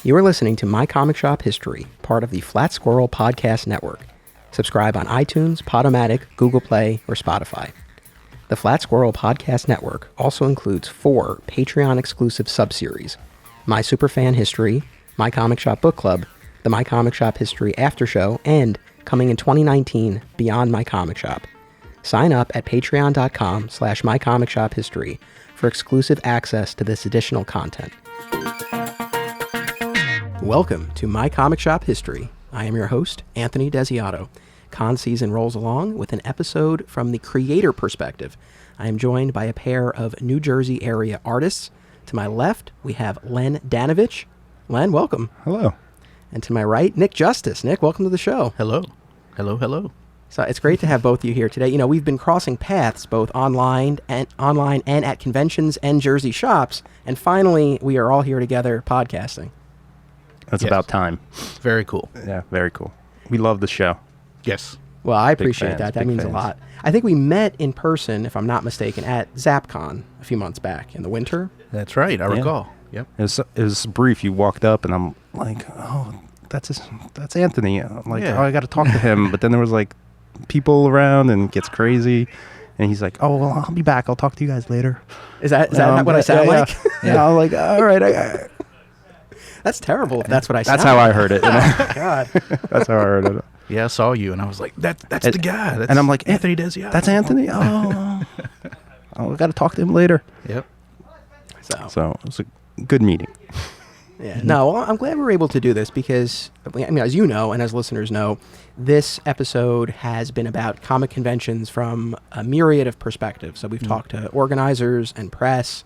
You are listening to My Comic Shop History, part of the Flat Squirrel Podcast Network. Subscribe on iTunes, Podomatic, Google Play, or Spotify. The Flat Squirrel Podcast Network also includes 4 Patreon-exclusive subseries: My Superfan History, My Comic Shop Book Club, the My Comic Shop History After Show, and, coming in 2019, Beyond My Comic Shop. Sign up at patreon.com/mycomicshophistory for exclusive access to this additional content. Welcome to My Comic Shop History. I am your host, Anthony Desiato. Con season rolls along with an episode from the creator perspective. I am joined by a pair of New Jersey area artists. To my left, we have Len Danovich. Len, welcome. Hello. And to my right, Nick Justus. Nick, welcome to the show. Hello. Hello. So it's great to have both of you here today. You know, we've been crossing paths both online and at conventions and Jersey shops, and finally we are all here together podcasting. That's about time. Very cool. Yeah, very cool. We love the show. Yes. Well, I appreciate fans, that. That big means fans. a lot. I think we met in person, if I'm not mistaken, at ZapCon a few months back in the winter. That's right. I Yeah. recall. Yep. It was brief. You walked up, and I'm like, "Oh, that's Anthony." I'm like, Yeah. "Oh, I got to talk to him." But then there was like people around, and it gets crazy. And he's like, "Oh, well, I'll be back. I'll talk to you guys later." Is that what I sound yeah, like? Yeah. I'm like, "All right." That's terrible if that's what I sound That's how like. I heard it. You know? Oh, God. That's how I heard it. Yeah, I saw you, and I was like, "That's the guy." That's And I'm like, Anthony Desiato. "That's Anthony." Oh, I got to talk to him later. Yep. So it was a good meeting. Yeah. No, well, I'm glad we were able to do this because, I mean, as you know, and as listeners know, this episode has been about comic conventions from a myriad of perspectives. So we've talked to organizers and press,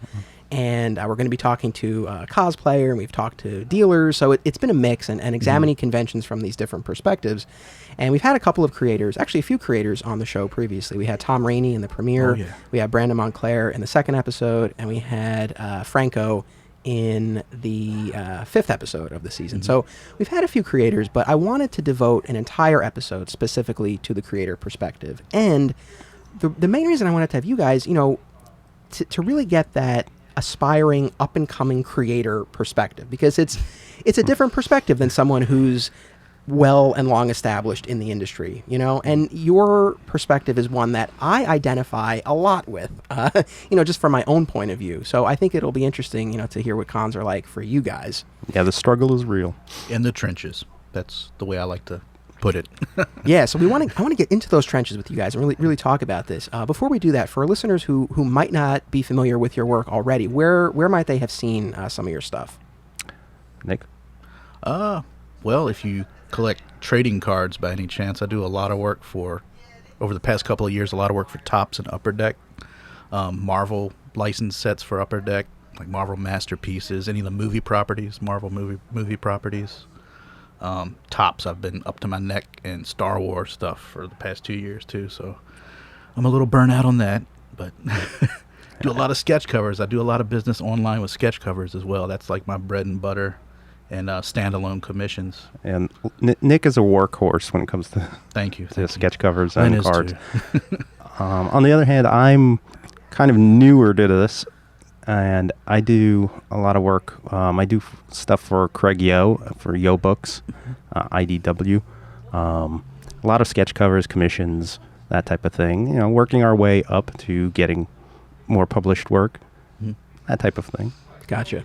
and we're going to be talking to a cosplayer, and we've talked to dealers. So it's been a mix and examining conventions from these different perspectives. And we've had a couple of creators, actually a few creators on the show previously. We had Tom Rainey in the premiere. Oh, yeah. We had Brandon Montclair in the second episode, and we had Franco in the 5th episode of the season. So we've had a few creators, but I wanted to devote an entire episode specifically to the creator perspective. And the main reason I wanted to have you guys, you know, to really get that aspiring, up-and-coming creator perspective, because it's a different perspective than someone who's well and long established in the industry, you know, and your perspective is one that I identify a lot with, you know, just from my own point of view. So I think it'll be interesting, you know, to hear what cons are like for you guys. Yeah, the struggle is real. In the trenches. That's the way I like to put it. Yeah, so I want to get into those trenches with you guys and really talk about this. Before we do that, for listeners who might not be familiar with your work already, where might they have seen some of your stuff? Nick? Well, if you collect trading cards by any chance, I do a lot of work over the past couple of years, a lot of work for Topps and Upper Deck, Marvel license sets for Upper Deck, like Marvel Masterpieces, any of the movie properties, Marvel movie properties. Topps, I've been up to my neck in Star Wars stuff for the past 2 years too, so I'm a little burnt out on that, but do a lot of sketch covers. I do a lot of business online with sketch covers as well. That's like my bread and butter, and standalone commissions. And Nick is a workhorse when it comes to Thank you. sketch covers Mine and is cards. too. On the other hand, I'm kind of newer to this, and I do a lot of work. I do stuff for Craig Yo, for Yo Books, IDW. A lot of sketch covers, commissions, that type of thing. You know, working our way up to getting more published work, that type of thing. Gotcha.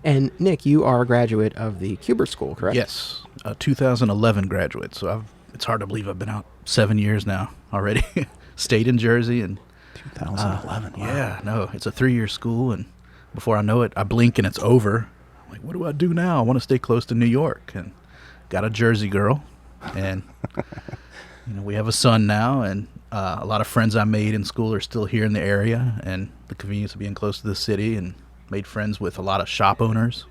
And Nick, you are a graduate of the Kubert School, correct? Yes, 2011 graduate. So it's hard to believe I've been out 7 years now already. Stayed in Jersey and 2011. Wow. yeah, no, it's a 3-year school, and before I know it, I blink and it's over. I'm like, what do I do now? I want to stay close to New York, and got a Jersey girl, and you know, we have a son now, and a lot of friends I made in school are still here in the area, and the convenience of being close to the city, and made friends with a lot of shop owners,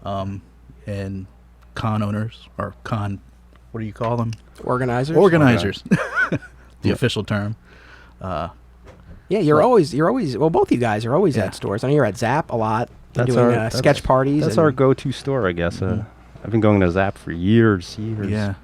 and con owners, or what do you call them? Organizers? Organizers. The official term. Yeah, you're always, well, both you guys are always Yeah. at stores. I know you're at Zap a lot, That's doing our- sketch parties. That's and- our go-to store, I guess. I've been going to Zap for years. Yeah.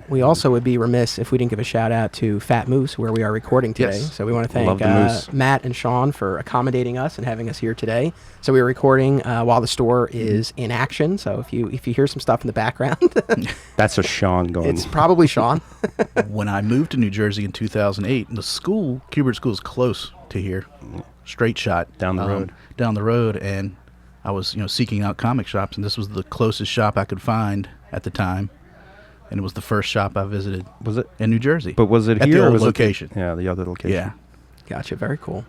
We also would be remiss if we didn't give a shout out to Fat Moose, where we are recording today. Yes. So we want to Love thank the Moose. Matt and Sean for accommodating us and having us here today. So we are recording while the store is in action. So if you hear some stuff in the background, That's a Sean going. it's probably Sean. When I moved to New Jersey in 2008, the school, Kubert School, is close to here, straight shot Down the road. Down the road, and I was seeking out comic shops, and this was the closest shop I could find at the time, and it was the first shop I visited. Was it? In New Jersey? But was it at here the or old was location? it? Yeah, the other location. Yeah. Gotcha. Very cool.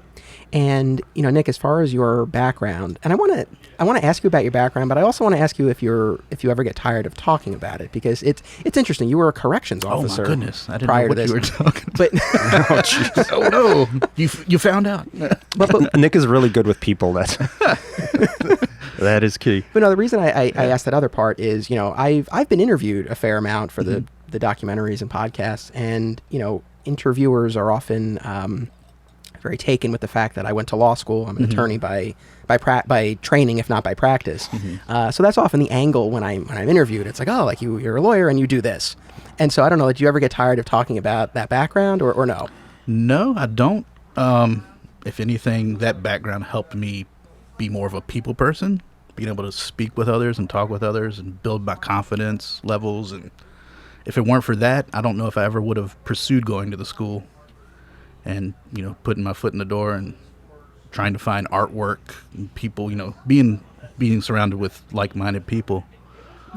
And Nick, as far as your background, and I want to ask you about your background, but I also want to ask you if you ever get tired of talking about it, because it's interesting. You were a corrections officer. Oh my goodness! I didn't prior know to what this. you were talking about. But Oh, jeez. Oh no! You found out. Nick is really good with people. That is key. But no, the reason I asked that other part is, I've been interviewed a fair amount for the documentaries and podcasts, and interviewers are often very taken with the fact that I went to law school. I'm an attorney by training, if not by practice. So that's often the angle when I'm interviewed. It's like, oh, like you're a lawyer and you do this. And so I don't know, did you ever get tired of talking about that background or no? No, I don't. If anything, that background helped me be more of a people person, being able to speak with others and talk with others and build my confidence levels. And if it weren't for that, I don't know if I ever would have pursued going to the school and, putting my foot in the door and trying to find artwork and people, being surrounded with like-minded people.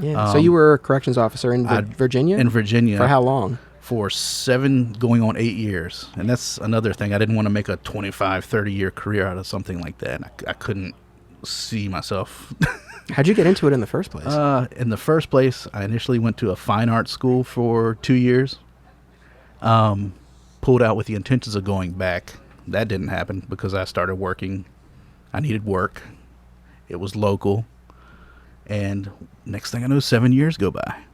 Yeah. So you were a corrections officer in Virginia? In Virginia. For how long? For 7 going on 8 years. And that's another thing. I didn't want to make a 25, 30-year career out of something like that. I couldn't see myself. How'd you get into it in the first place? In the first place, I initially went to a fine art school for 2 years. Pulled out with the intentions of going back. That didn't happen because I started working. I needed work. It was local. And next thing I know, 7 years go by.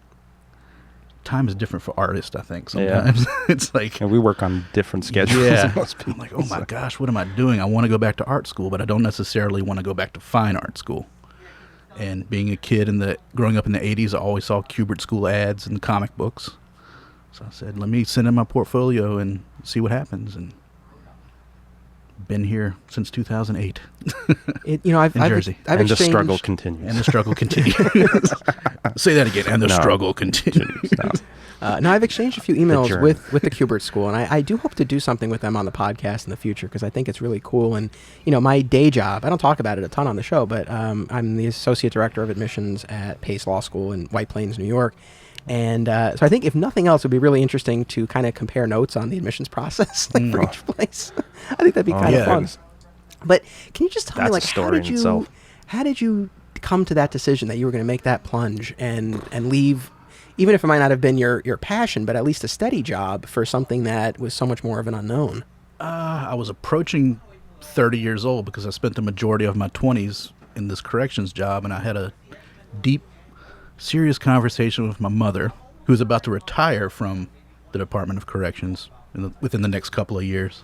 Time is different for artists, I think, sometimes. Yeah. It's like... And we work on different schedules Yeah. than most people. I'm like, oh my gosh, what am I doing? I want to go back to art school, but I don't necessarily want to go back to fine art school. And being a kid growing up in the 80s, I always saw Kubert School ads in the comic books. So I said, let me send in my portfolio and see what happens. And been here since 2008 in Jersey. And the struggle continues. And the struggle continues. Say that again. And the struggle continues. No, I've exchanged a few emails with the Kubert School, and I do hope to do something with them on the podcast in the future because I think it's really cool. And, my day job, I don't talk about it a ton on the show, but I'm the Associate Director of Admissions at Pace Law School in White Plains, New York. And so I think if nothing else, it would be really interesting to kind of compare notes on the admissions process for each place. I think that'd be kind of fun. But can you just tell me, how did you come to that decision that you were going to make that plunge and leave, even if it might not have been your passion, but at least a steady job for something that was so much more of an unknown? I was approaching 30 years old because I spent the majority of my 20s in this corrections job, and I had a deep, serious conversation with my mother, who's about to retire from the Department of Corrections within the next couple of years.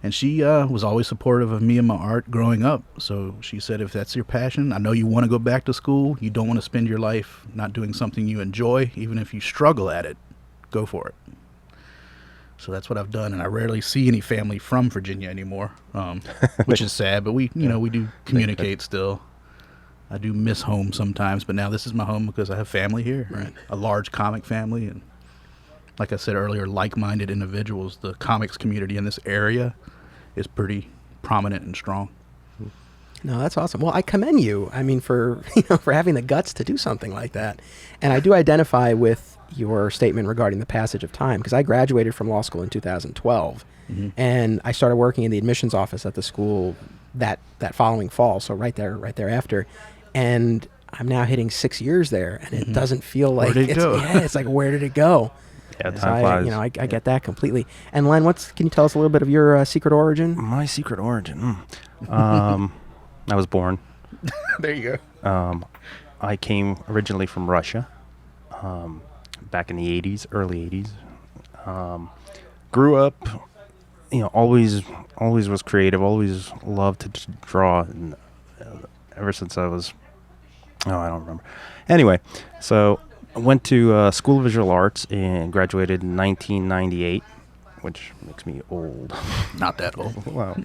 And she was always supportive of me and my art growing up. So she said, if that's your passion, I know you want to go back to school. You don't want to spend your life not doing something you enjoy. Even if you struggle at it, go for it. So that's what I've done. And I rarely see any family from Virginia anymore, which is sad. But we do communicate still. I do miss home sometimes, but now this is my home because I have family here, right. A large comic family, and like I said earlier, like-minded individuals. The comics community in this area is pretty prominent and strong. No, that's awesome. Well, I commend you. I mean, for having the guts to do something like that, and I do identify with your statement regarding the passage of time because I graduated from law school in 2012, and I started working in the admissions office at the school that following fall. So right there after. And I'm now hitting 6 years there, and it doesn't feel like it's like, where did it go? Yeah, time flies. I get that completely. And Len, can you tell us a little bit of your secret origin? My secret origin. I was born. There you go. I came originally from Russia, back in the 80s, early 80s. Grew up, always was creative, always loved to draw, and ever since I was, I don't remember. Anyway, so I went to School of Visual Arts and graduated in 1998, which makes me old. Not that old. Wow.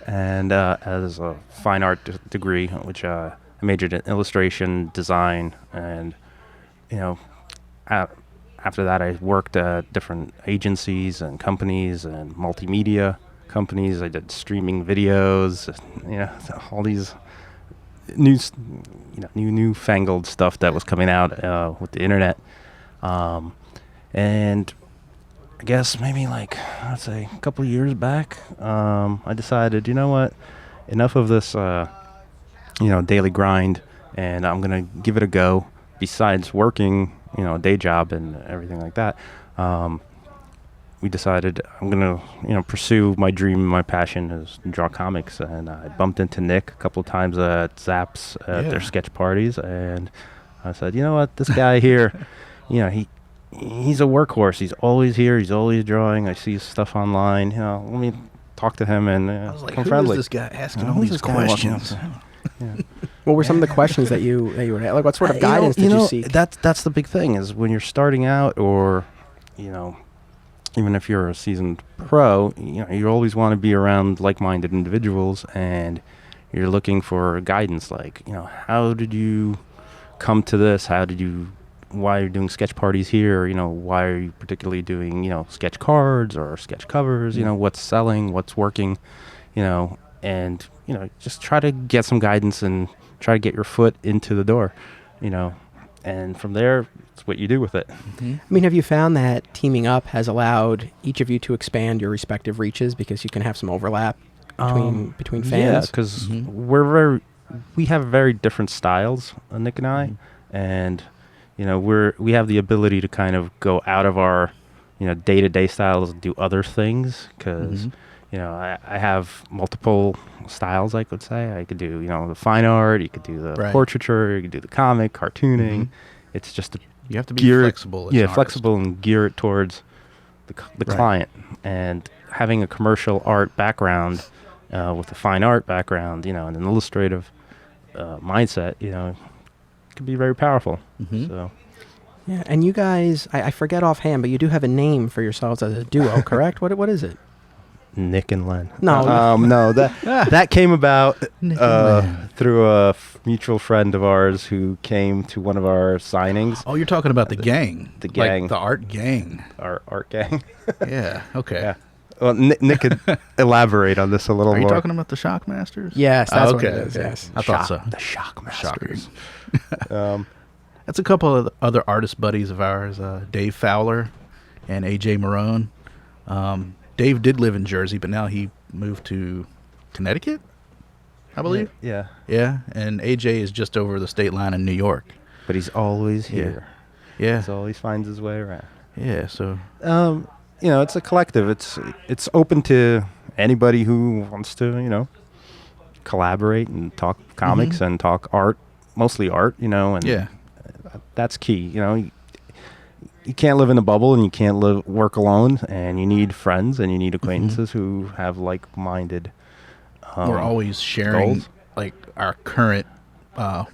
And as a fine art degree, which I majored in illustration, design, and, after that I worked at different agencies and companies and multimedia companies. I did streaming videos, all these newfangled stuff that was coming out with the internet. And I guess maybe let's say a couple of years back, I decided, you know what, enough of this, daily grind, and I'm going to give it a go. Besides working, a day job and everything like that, we decided I'm going to, pursue my dream, my passion is draw comics. And I bumped into Nick a couple of times at Zapp's at their sketch parties, and I said, you know what, this guy here, he's a workhorse. He's always here. He's always drawing. I see his stuff online. Let me talk to him and I was like, become who friendly. is this guy asking all these questions? What were some of the questions that you would have? Like, what sort of guidance did you seek? That's the big thing, is when you're starting out, or even if you're a seasoned pro, you always want to be around like-minded individuals, and you're looking for guidance. Like, how did you come to this? Why are you doing sketch parties here? Why are you particularly doing, sketch cards or sketch covers? What's selling, what's working, and, just try to get some guidance and try to get your foot into the door, and from there, it's what you do with it. Mm-hmm. I mean, have you found that teaming up has allowed each of you to expand your respective reaches because you can have some overlap between fans? Yeah, because we have very different styles, Nick and I, and we have the ability to kind of go out of our day-to-day styles and do other things, because I have multiple styles, I could say. I could do the fine art, you could do the portraiture, you could do the comic, cartooning. It's just you have to be flexible. Flexible and gear it towards the client. And having a commercial art background with a fine art background, and an illustrative mindset, can be very powerful. So yeah, and you guys, I forget offhand, but you do have a name for yourselves as a duo, correct? What is it? Nick and Len. No, no, that came about through a mutual friend of ours who came to one of our signings. Oh, you're talking about the gang. The gang. Like the art gang. Our art gang. Yeah, okay. Yeah. Well, Nick could elaborate on this a little more. Are you talking about the Shockmasters? Yes, that's what it is. Okay. Yes. I thought so. The Shockmasters. That's a couple of other artist buddies of ours, Dave Fowler and AJ Marone. Dave did live in Jersey, but now he moved to Connecticut, I believe. Yeah. Yeah, and AJ is just over the state line in New York. But he's always here. Yeah. He always finds his way around. Yeah, so it's a collective. It's open to anybody who wants to, collaborate and talk comics and talk art, mostly art, and that's key. You can't live in a bubble, and you can't work alone, and you need friends and you need acquaintances who have like-minded we're always sharing goals. Like our current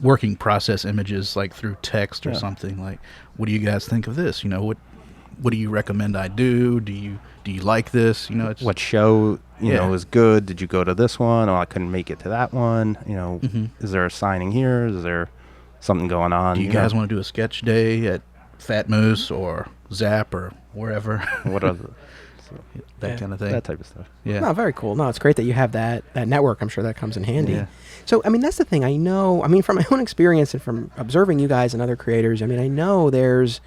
working process images, like through text or something. Like, what do you guys think of this? What do you recommend I do? Do you like this? What show is good? Did you go to this one? Oh, I couldn't make it to that one. Is there a signing here? Is there something going on? Do you guys want to do a sketch day at Fat Moose or Zap or wherever? What other that kind of thing. That type of stuff. Yeah. No, very cool. No, it's great that you have that network. I'm sure that comes in handy. Yeah. So, that's the thing. I know, from my own experience and from observing you guys and other creators, I know there's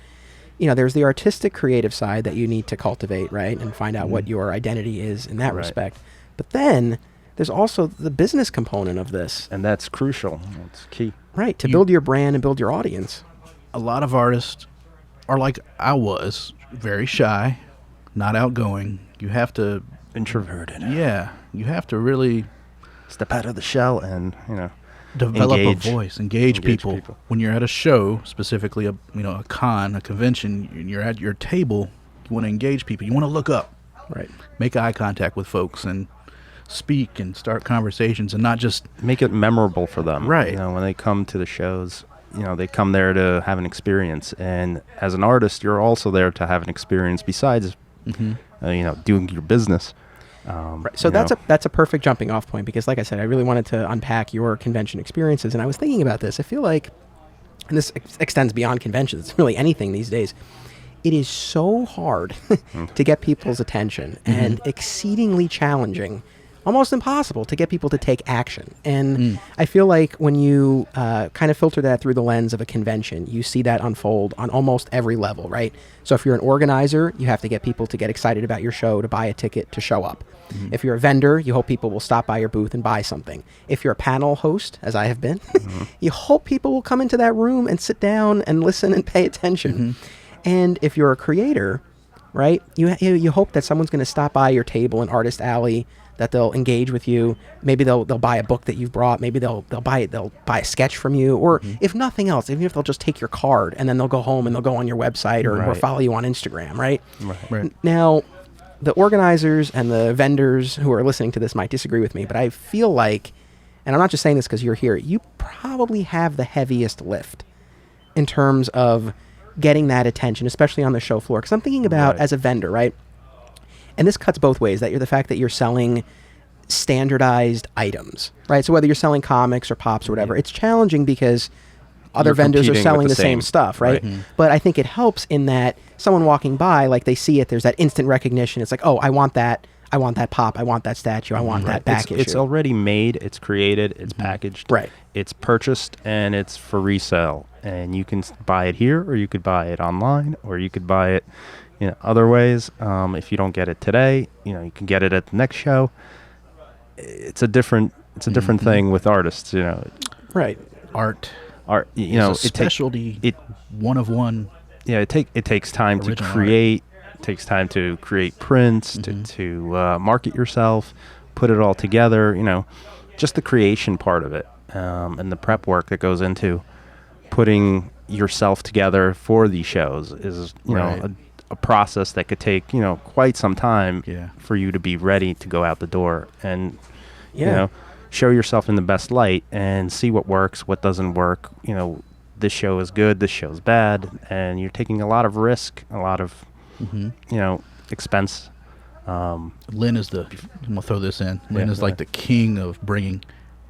the artistic creative side that you need to cultivate, right? And find out what your identity is in that respect. But then there's also the business component of this. And that's crucial. It's key. Right. To build your brand and build your audience. A lot of artists are like I was, very shy, not outgoing. You have to... Introverted. Yeah. You have to really... step out of the shell and, develop a voice, engage people. When you're at a show, specifically a con, a convention, and you're at your table, you want to engage people. You want to look up. Right. Make eye contact with folks and speak and start conversations and not just... make it memorable for them. Right. When they come to the shows, they come there to have an experience, and as an artist, you're also there to have an experience besides, doing your business. Right. So that's a perfect jumping off point, because, like I said, I really wanted to unpack your convention experiences, and I was thinking about this. I feel like, and this extends beyond conventions, it's really anything these days. It is so hard to get people's attention, and exceedingly challenging, almost impossible to get people to take action. And I feel like when you kind of filter that through the lens of a convention, you see that unfold on almost every level, right? So if you're an organizer, you have to get people to get excited about your show, to buy a ticket, to show up. If you're a vendor, you hope people will stop by your booth and buy something. If you're a panel host, as I have been, you hope people will come into that room and sit down and listen and pay attention. And if you're a creator, right, you hope that someone's going to stop by your table in Artist Alley, that they'll engage with you. Maybe they'll buy a book that you've brought. Maybe they'll buy a sketch from you, or if nothing else, even if they'll just take your card and then they'll go home and they'll go on your website or follow you on Instagram, right? Right. Now, the organizers and the vendors who are listening to this might disagree with me, but I feel like, and I'm not just saying this because you're here, you probably have the heaviest lift in terms of getting that attention, especially on the show floor. Because I'm thinking about, as a vendor, right? And this cuts both ways, that you're the fact that you're selling standardized items, right? So whether you're selling comics or pops or whatever, it's challenging because other vendors are selling the same stuff, right? But I think it helps in that someone walking by, like, they see it, there's that instant recognition. It's like, oh, I want that pop, I want that statue, I want that back issue. It's already made, it's created, it's packaged, it's purchased, and it's for resale. And you can buy it here, or you could buy it online, or you could buy it other ways. If you don't get it today, you can get it at the next show. It's a different thing with artists, Right. Art, it's a specialty, one of one. Yeah, it takes time to create. It takes time to create prints, to market yourself, put it all together. Just the creation part of it, and the prep work that goes into putting yourself together for these shows is a process that could take quite some time for you to be ready to go out the door and show yourself in the best light and see what works, what doesn't work. This show is good, this show's bad, and you're taking a lot of risk, a lot of expense. Len is I'm gonna throw this in. Len is like the king of bringing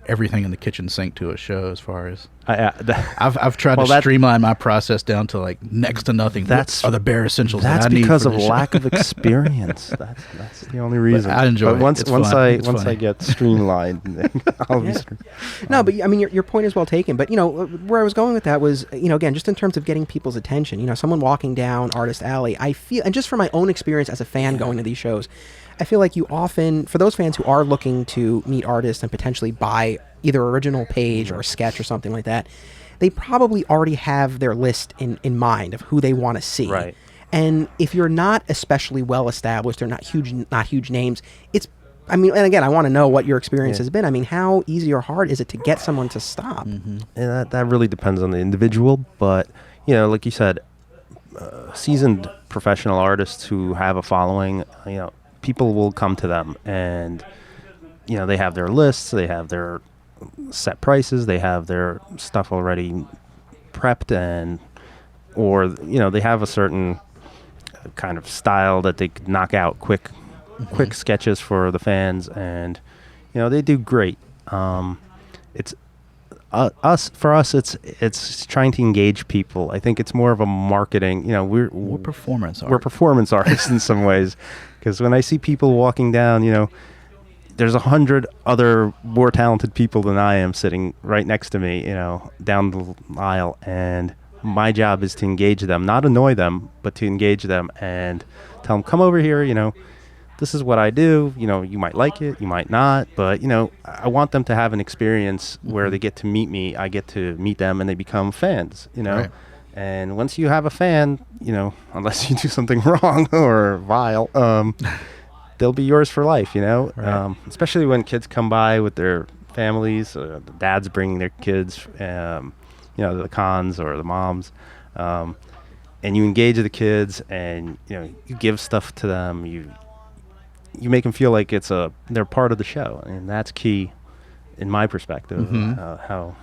everything in the kitchen sink to a show. As far as I've tried to streamline my process down to like next to nothing. That's are the bare essentials. That's that I need because for of the lack of experience. That's the only reason. But I enjoy it. Once I get streamlined, I'll be. No, but I mean, your point is well taken. But where I was going with that was, again, just in terms of getting people's attention. Someone walking down Artist Alley, I feel, and just from my own experience as a fan going to these shows, I feel like you often, for those fans who are looking to meet artists and potentially buy either original page or a sketch or something like that, they probably already have their list in mind of who they want to see. Right. And if you're not especially well established, or not huge names, and again, I want to know what your experience has been. I mean, how easy or hard is it to get someone to stop? And that really depends on the individual, but like you said, seasoned professional artists who have a following, people will come to them, and they have their lists, they have their set prices, they have their stuff already prepped, or they have a certain kind of style that they could knock out quick sketches for the fans, and they do great. It's for us it's trying to engage people. I think it's more of a marketing, we're performance art. We're performance artists in some ways, because when I see people walking down, there's 100 other more talented people than I am sitting right next to me, down the aisle, and my job is to engage them, not annoy them, but to engage them and tell them, come over here, this is what I do, you might like it, you might not, but, I want them to have an experience where they get to meet me, I get to meet them, and they become fans, Right. And once you have a fan, unless you do something wrong or vile, they'll be yours for life, Right. Especially when kids come by with their families, the dads bringing their kids, the cons or the moms, and you engage the kids, and you give stuff to them, you make them feel like they're part of the show, and that's key in my perspective. How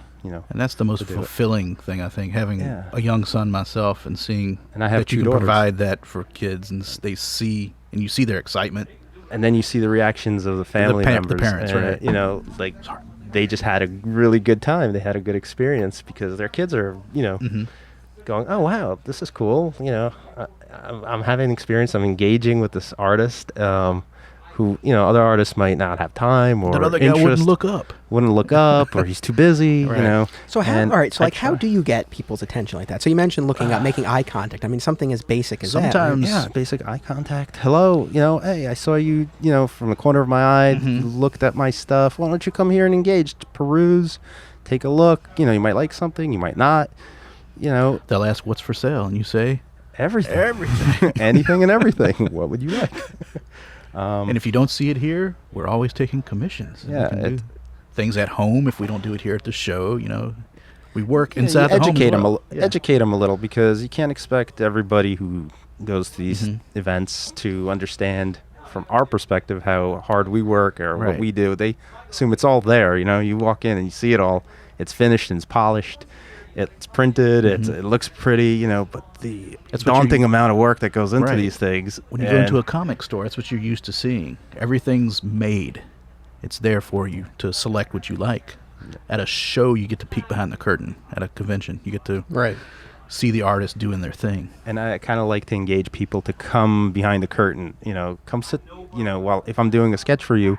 And that's the most to do it. fulfilling thing, I think, having Yeah. a young son myself and seeing And I have that you 2 can daughters. provide that for kids, and they see, and you see their excitement. And then you see the reactions of the family the members. parents, and, right. Like they just had a really good time. They had a good experience because their kids are, going, oh, wow, this is cool. I'm having an experience. I'm engaging with this artist who, other artists might not have time or That other guy interest. wouldn't look up. Or he's too busy, Right. So how? and All right. So I like, how try. do you get people's attention like that? So you mentioned looking up, making eye contact. I mean, something as basic as that. right? Sometimes- Yeah, basic eye contact. Hello, hey, I saw you, from the corner of my eye, looked at my stuff. Why don't you come here and engage, peruse, take a look. You might like something, you might not. They'll ask, what's for sale? And you say, Everything. Anything and everything. What would you like? and if you don't see it here, we're always taking commissions. And we Yeah, can do things at home if we don't do it here at the show. We work inside you the home. educate as them, well. Yeah. educate them a little because you can't expect everybody who goes to these events to understand from our perspective how hard we work or Right. what we do. They assume it's all there. You walk in and you see it all. It's finished and it's polished. It's printed. It looks pretty. But the That's what daunting you- amount of work that goes into Right. these things. When you go into and- a comic store, that's what you're used to seeing. Everything's made. It's there for you to select what you like. At a show, you get to peek behind the curtain. At a convention, you get to Right. see the artist doing their thing. And I kind of like to engage people to come behind the curtain, come sit, while if I'm doing a sketch for you,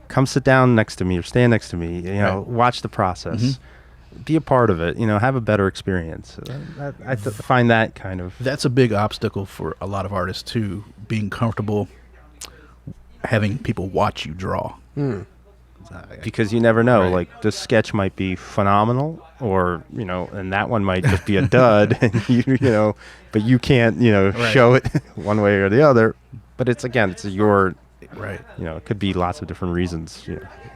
come sit down next to me or stand next to me, Right. watch the process, be a part of it, have a better experience. I find that kind of, That's a big obstacle for a lot of artists too, being comfortable having people watch you draw. because you never know, Right. like this sketch might be phenomenal or, and that one might just be a dud and but you can't, Right. show it one way or the other. But it's your, Right. it could be lots of different reasons.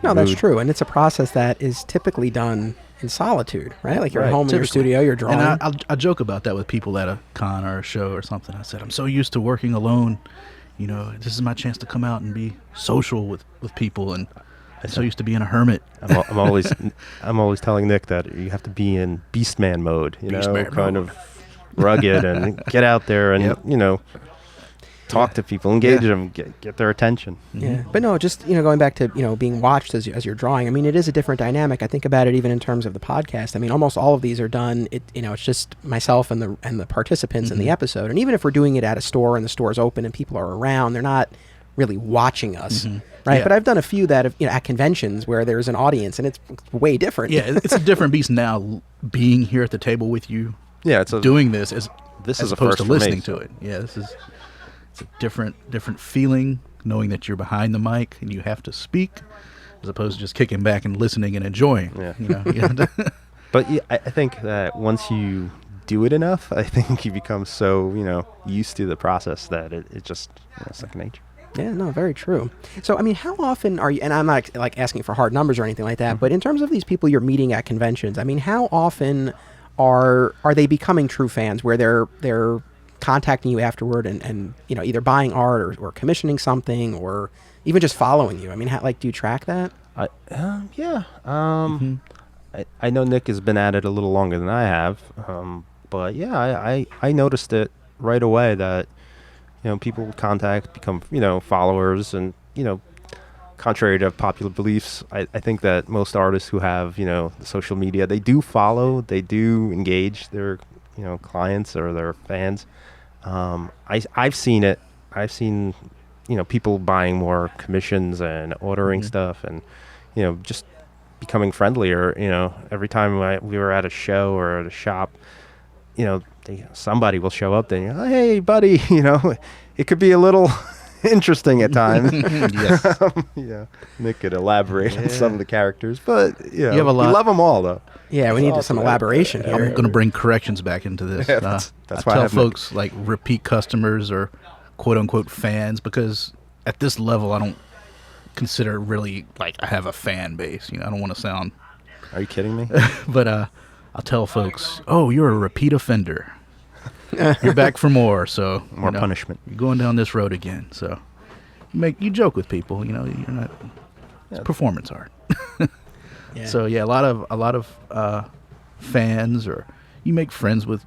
No, that's mood. true, and it's a process that is typically done in solitude, right? Like you're at Right. home in your Typically. studio, you're drawing. And I joke about that with people at a con or a show or something. I said, I'm so used to working alone. This is my chance to come out and be social with people. And I'm so used to being a hermit. I'm always telling Nick that you have to be in beast man mode, Beastman kind mode. of rugged and get out there and Yep. talk to people, engage Yeah. them, get their attention. Yeah, but no, just going back to being watched as you're drawing. I mean, it is a different dynamic. I think about it even in terms of the podcast. I mean, almost all of these are done. It's just myself and the participants in the episode. And even if we're doing it at a store and the store's open and people are around, they're not really watching us, right? Yeah. But I've done a few that have, at conventions where there's an audience and it's way different. Yeah, it's a different beast now being here at the table with you, Yeah, it's doing this as This as is a opposed first to for me, listening so. to it. Yeah, it's a different feeling knowing that you're behind the mic and you have to speak as opposed to just kicking back and listening and enjoying. Yeah. You have to- But yeah, I think that once you do it enough, I think you become so used to the process that it just second nature. Yeah, no, very true. So, I mean, how often are you, and I'm not like asking for hard numbers or anything like that, but in terms of these people you're meeting at conventions, I mean, how often are they becoming true fans where they're contacting you afterward and either buying art or commissioning something or even just following you? I mean, do you track that? Yeah. I know Nick has been at it a little longer than I have, but yeah, I noticed it right away that people would become followers, and contrary to popular beliefs, I think that most artists who have the social media, they do follow, they do engage their clients or their fans. I've seen it. I've seen people buying more commissions and ordering stuff, and just becoming friendlier. Every time we were at a show or at a shop, somebody will show up there. Oh, hey, buddy. It could be a little interesting at times. Yes. Yeah, Nick could elaborate on some of the characters, but have a lot- we love them all though. Yeah, we need some awesome. elaboration here. I'm going to bring corrections back into this. Yeah, that's I why I tell have Nick. folks like repeat customers or quote unquote fans, because at this level I don't consider really like I have a fan base. I don't want to sound, Are you kidding me? but I'll tell folks, oh, you're a repeat offender. You're back for more, so More punishment. You're going down this road again, so you joke with people. You're not. It's performance art. Yeah. So yeah, a lot of fans, or you make friends with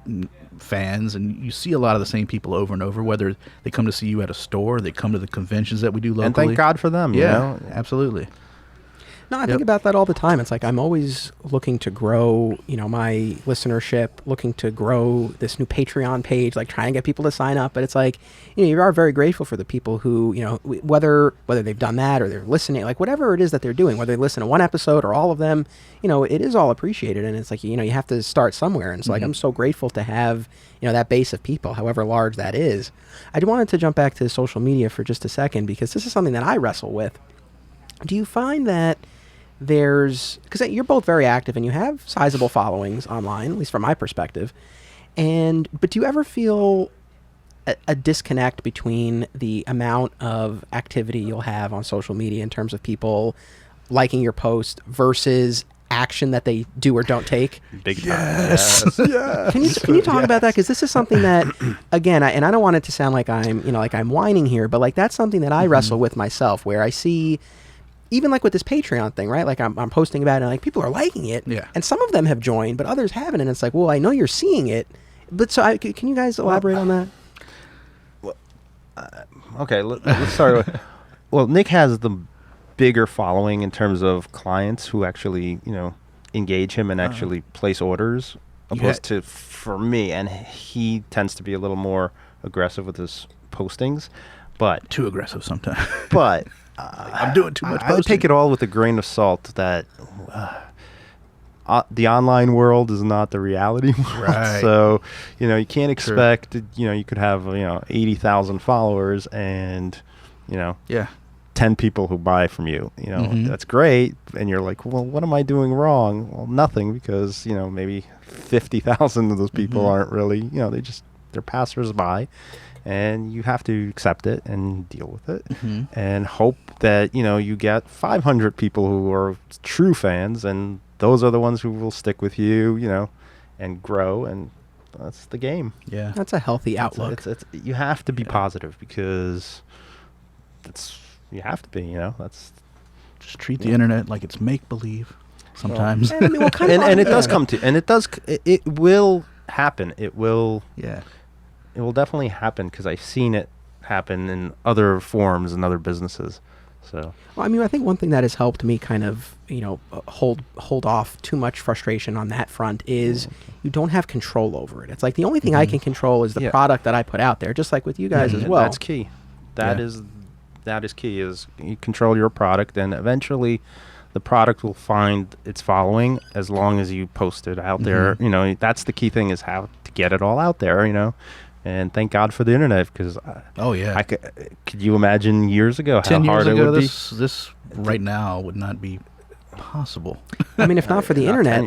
fans, and you see a lot of the same people over and over. Whether they come to see you at a store, they come to the conventions that we do locally. And thank God for them. Yeah, You know? absolutely. No, I think about that all the time. It's like I'm always looking to grow, my listenership, looking to grow this new Patreon page, like trying to get people to sign up. But it's like, you are very grateful for the people who, whether they've done that or they're listening, like whatever it is that they're doing, whether they listen to one episode or all of them, it is all appreciated. And it's like, you have to start somewhere. And it's like, I'm so grateful to have, that base of people, however large that is. I wanted to jump back to social media for just a second, because this is something that I wrestle with. Do you find that because you're both very active and you have sizable followings online, at least from my perspective, but do you ever feel a disconnect between the amount of activity you'll have on social media in terms of people liking your post versus action that they do or don't take? Big time. Yes. Yes. Can you talk about that? Because this is something that, again, I don't want it to sound like I'm whining here, but like that's something that I wrestle with myself, where I see, even like with this Patreon thing, right? Like I'm posting about it and like people are liking it. Yeah. And some of them have joined, but others haven't. And it's like, well, I know you're seeing it, but can you guys elaborate on that? Okay, let's start with. Well, Nick has the bigger following in terms of clients who actually, engage him and actually place orders, opposed to for me, and he tends to be a little more aggressive with his postings, but Too aggressive sometimes. but I'm doing too much I would posting. take it all with a grain of salt that the online world is not the reality world. Right. So, you can't expect, you could have, 80,000 followers and, Yeah. 10 people who buy from you. That's great. And you're like, well, what am I doing wrong? Well, nothing, because, maybe 50,000 of those people aren't really, they're passersby. And you have to accept it and deal with it and hope that, you get 500 people who are true fans, and those are the ones who will stick with you, and grow, and that's the game. Yeah. That's a healthy outlook. It's you have to be positive, because you have to be, that's Just treat the internet like it's make-believe sometimes. And, I mean, what kind of and it does come to, and it will happen. It will definitely happen, because I've seen it happen in other forms and other businesses. So, well, I mean, I think one thing that has helped me kind of, hold off too much frustration on that front is you don't have control over it. It's like the only thing I can control is the product that I put out there, just like with you guys as well. That's key. That is key, is you control your product, and eventually the product will find its following as long as you post it out there. That's the key thing, is how to get it all out there, And thank God for the internet, because could you imagine years ago how 10 years hard ago, it would be? this right now would not be possible. I mean, if not for the internet,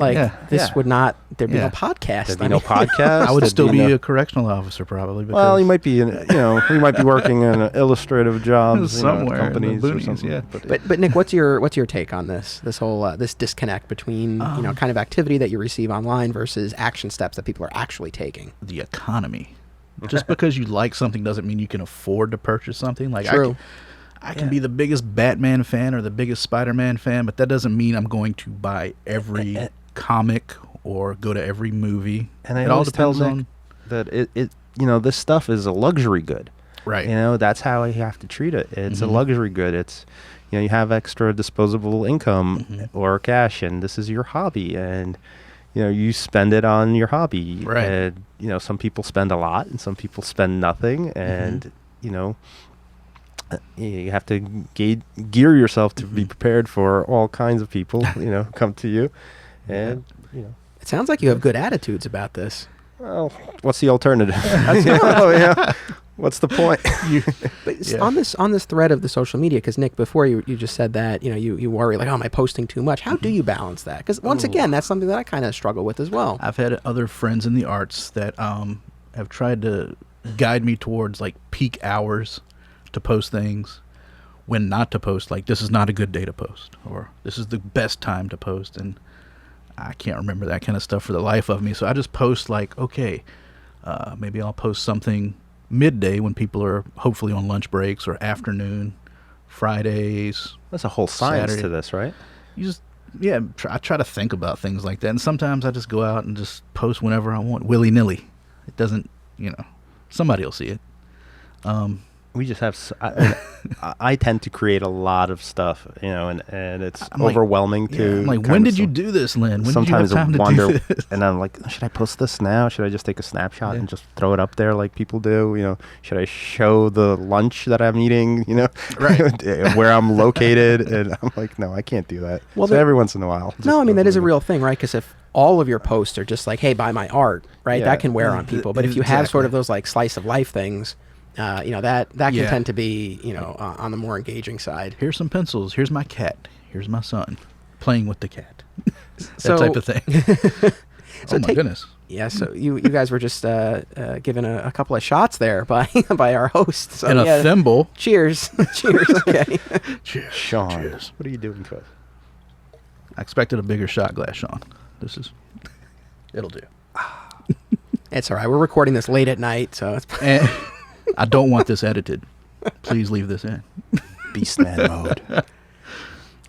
this would not, there'd be no podcast. There'd be no podcast. I would there'd still be no- a correctional officer probably. Well, you might be, we might be working in illustrative jobs Somewhere in the companies or boonies, something. yeah. But Nick, what's your take on this whole this disconnect between kind of activity that you receive online versus action steps that people are actually taking? The economy. Just because you like something doesn't mean you can afford to purchase something. Like True. I can be the biggest Batman fan or the biggest Spider-Man fan, but that doesn't mean I'm going to buy every comic or go to every movie. And I it all always tell depends Nick on that this stuff is a luxury good. right. That's how you have to treat it. It's a luxury good. It's you have extra disposable income or cash, and this is your hobby, and you spend it on your hobby. Right. And some people spend a lot, and some people spend nothing, and you have to gear yourself to be prepared for all kinds of people come to you, and It sounds like you have good attitudes about this. well, what's the alternative? What's the point? But on this thread of the social media, because Nick, before you just said that you worry like, oh, am I posting too much? How do you balance that? Because once again, that's something that I kind of struggle with as well. I've had other friends in the arts that have tried to guide me towards like peak hours to post things, when not to post. Like, this is not a good day to post, or this is the best time to post, and I can't remember that kind of stuff for the life of me. So I just post like, okay, maybe I'll post something midday when people are hopefully on lunch breaks, or afternoon, Fridays. That's a whole science Saturday. to this, right? You just I try to think about things like that, and sometimes I just go out and just post whenever I want, willy nilly. It doesn't, somebody will see it. We just have. I tend to create a lot of stuff, and it's I'm like- overwhelming Yeah, to. I'm like, kind when of did you so- do this, Len? When Sometimes did you have I time to wonder, do this? and I'm like, should I post this now? Should I just take a snapshot and just throw it up there like people do? Should I show the lunch that I'm eating? Right. Where I'm located, and I'm like, no, I can't do that. Well, So the- every once in a while. No, I mean, that is a just- real thing, right? Because if all of your posts are just like, hey, buy my art, right? Yeah. That can wear on people. But if you have sort Exactly. of those like slice of life things, that can Yeah. tend to be, on the more engaging side. Here's some pencils. Here's my cat. Here's my son playing with the cat. that So- type of thing. So oh my goodness. Yeah, so you guys were just given a couple of shots there by by our host. So, And a yeah, thimble. cheers. Cheers. Okay. Cheers. Sean, Cheers. what are you doing to us? I expected a bigger shot glass, Sean. It'll do. It's all right. We're recording this late at night, so it's And I don't want this edited. Please leave this in. Beastman mode.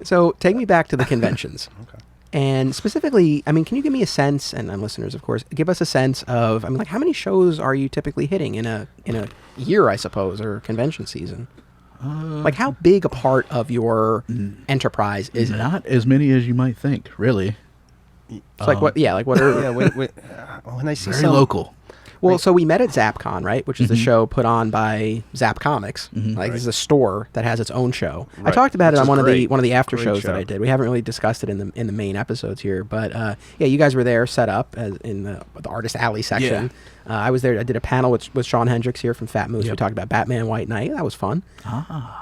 So take me back to the conventions. Okay. And specifically, I mean, can you give me a sense, and listeners, of course, give us a sense of, I mean, like, how many shows are you typically hitting in a year, I suppose, or convention season? Like, how big a part of your enterprise is it? Not as many as you might think, really. It's like what? Yeah, like what are? Yeah, when I see Very some local. Well, so we met at ZapCon, right? Which is the show put on by Zap Comics. Like, this is a store that has its own show. I Right. talked about it Which on is one of great. the after Great shows that show. I did. We haven't really discussed it in the main episodes here, but yeah, you guys were there, set up as in the Artist Alley section. I was there. I did a panel with Sean Hendricks here from Fat Moose. We Yep. talked about Batman White Knight. That was fun.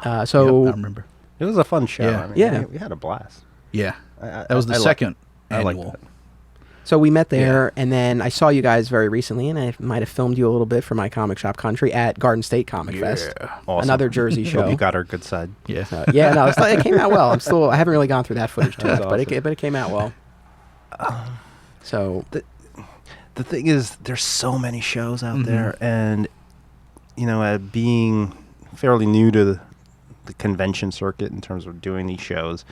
Yep, So I remember. It was a fun show. Yeah. I mean, Yeah. we had a blast. Yeah. I- That was the I like- second I like annual. that. So we met there, and then I saw you guys very recently, and I might have filmed you a little bit for my Comic Shop Country at Garden State Comic Fest. Awesome. Another Jersey Hope show. you got our good side. Yeah. Yeah, no, it came out well. I haven't really gone through that footage too That's much, but awesome. it came out well. So The thing is, there's so many shows out Mhm. there, and being fairly new to the convention circuit in terms of doing these shows,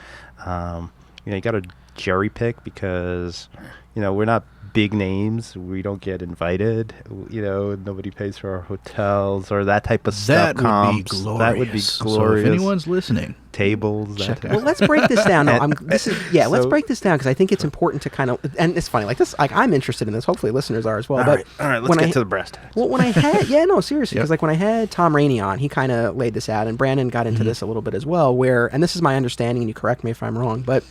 you got to cherry pick because we're not big names. We don't get invited. Nobody pays for our hotels or that type of stuff. That would be Comps. glorious. That would be So glorious. if anyone's listening, Tables. Check that it well, let's break this down. No, let's So- break this down because I think it's important to kind of, and it's funny, like this, like I'm interested in this. Hopefully, listeners are as well. All but right, all right. Let's when get I- to the brass tacks. Well, when I had, yeah, no, seriously, because Yep. like when I had Tom Rainey on, he kind of laid this out, and Brandon got into this a little bit as well. Where, and this is my understanding, and you correct me if I'm wrong, but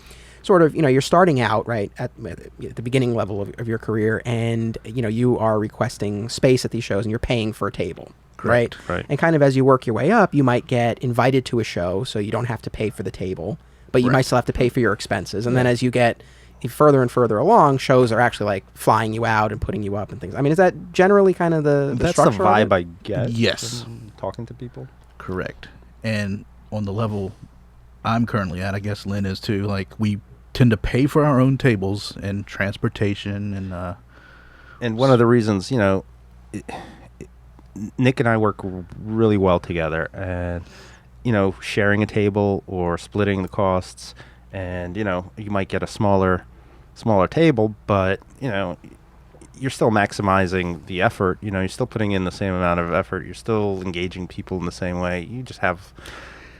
sort of, you're starting out right at the beginning level of your career, and you are requesting space at these shows, and you're paying for a table. Correct. Right. And kind of as you work your way up, you might get invited to a show, so you don't have to pay for the table, but you Right. might still have to pay for your expenses. And then as you get further and further along, shows are actually like flying you out and putting you up and things. I mean, is that generally kind of the That's the structure of vibe it? I get. Yes. from talking to people. correct. And on the level I'm currently at, I guess Lynn is too, like we tend to pay for our own tables and transportation and And one of the reasons, Nick and I work really well together, and sharing a table or splitting the costs, and you might get a smaller table, but you're still maximizing the effort. You're still putting in the same amount of effort. You're still engaging people in the same way. You just have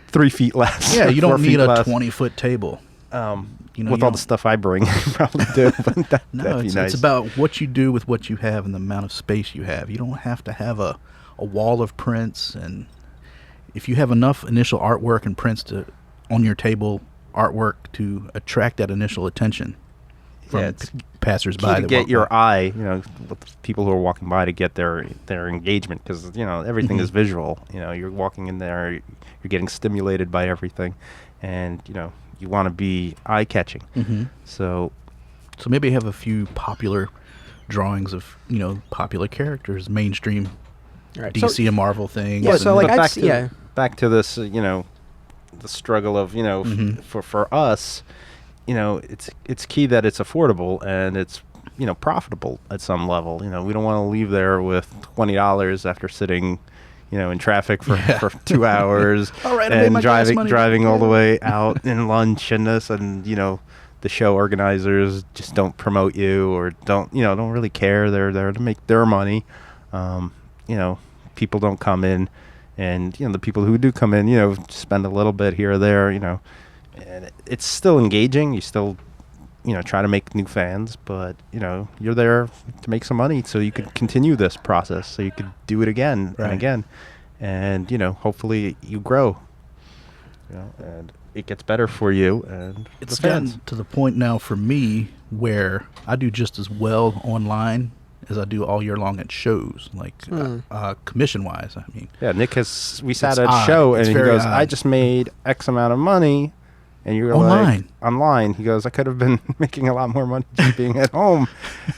3 feet less. yeah, or you 4 don't feet need a less. 20-foot table. With you all don't- the stuff I bring, you probably do. But No, that'd be it's, nice. it's about what you do with what you have and the amount of space you have. You don't have to have a wall of prints, and if you have enough initial artwork and prints on your table, artwork to attract that initial attention from Yeah, it's passersby. key to that get walk your by. eye, with the people who are walking by to get their engagement, because everything is visual. You're walking in there, you're getting stimulated by everything, and you want to be eye catching. Mhm. So So maybe have a few popular drawings of popular characters, mainstream Right. DC So, and Marvel things. Yeah, so, and- like, but I'd back to this, the struggle of Mhm. for us, it's key that it's affordable and it's profitable at some level. We don't want to leave there with $20 after sitting in traffic for 2 hours All right, I made and my gas money. driving all the way out in lunch and this, and the show organizers just don't promote you or don't really care. They're there to make their money. People don't come in, and the people who do come in, spend a little bit here or there, and it's still engaging. You still try to make new fans, but you're there to make some money so you could continue this process, so you could do it again and again, and hopefully you grow, and it gets better for you and it's the fans. gotten to the point now for me where I do just as well online as I do all year long at shows, like commission wise. I mean, we sat at a show and he goes, I just made X amount of money. And you're online. He goes, I could have been making a lot more money just being at home,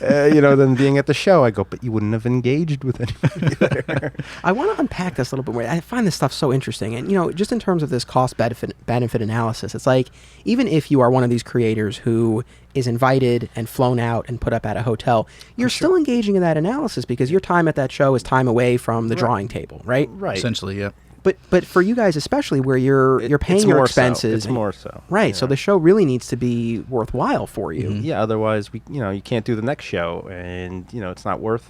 than being at the show. I go, but you wouldn't have engaged with anybody there. I want to unpack this a little bit more. I find this stuff so interesting. And, just in terms of this cost-benefit analysis, it's like, even if you are one of these creators who is invited and flown out and put up at a hotel, you're still engaging in that analysis because your time at that show is time away from the drawing table, right? Right. Essentially, yeah. But for you guys especially, where you're paying your expenses, it's more so, right? Yeah. So the show really needs to be worthwhile for you. Mm-hmm. Yeah, otherwise you can't do the next show, and it's not worth.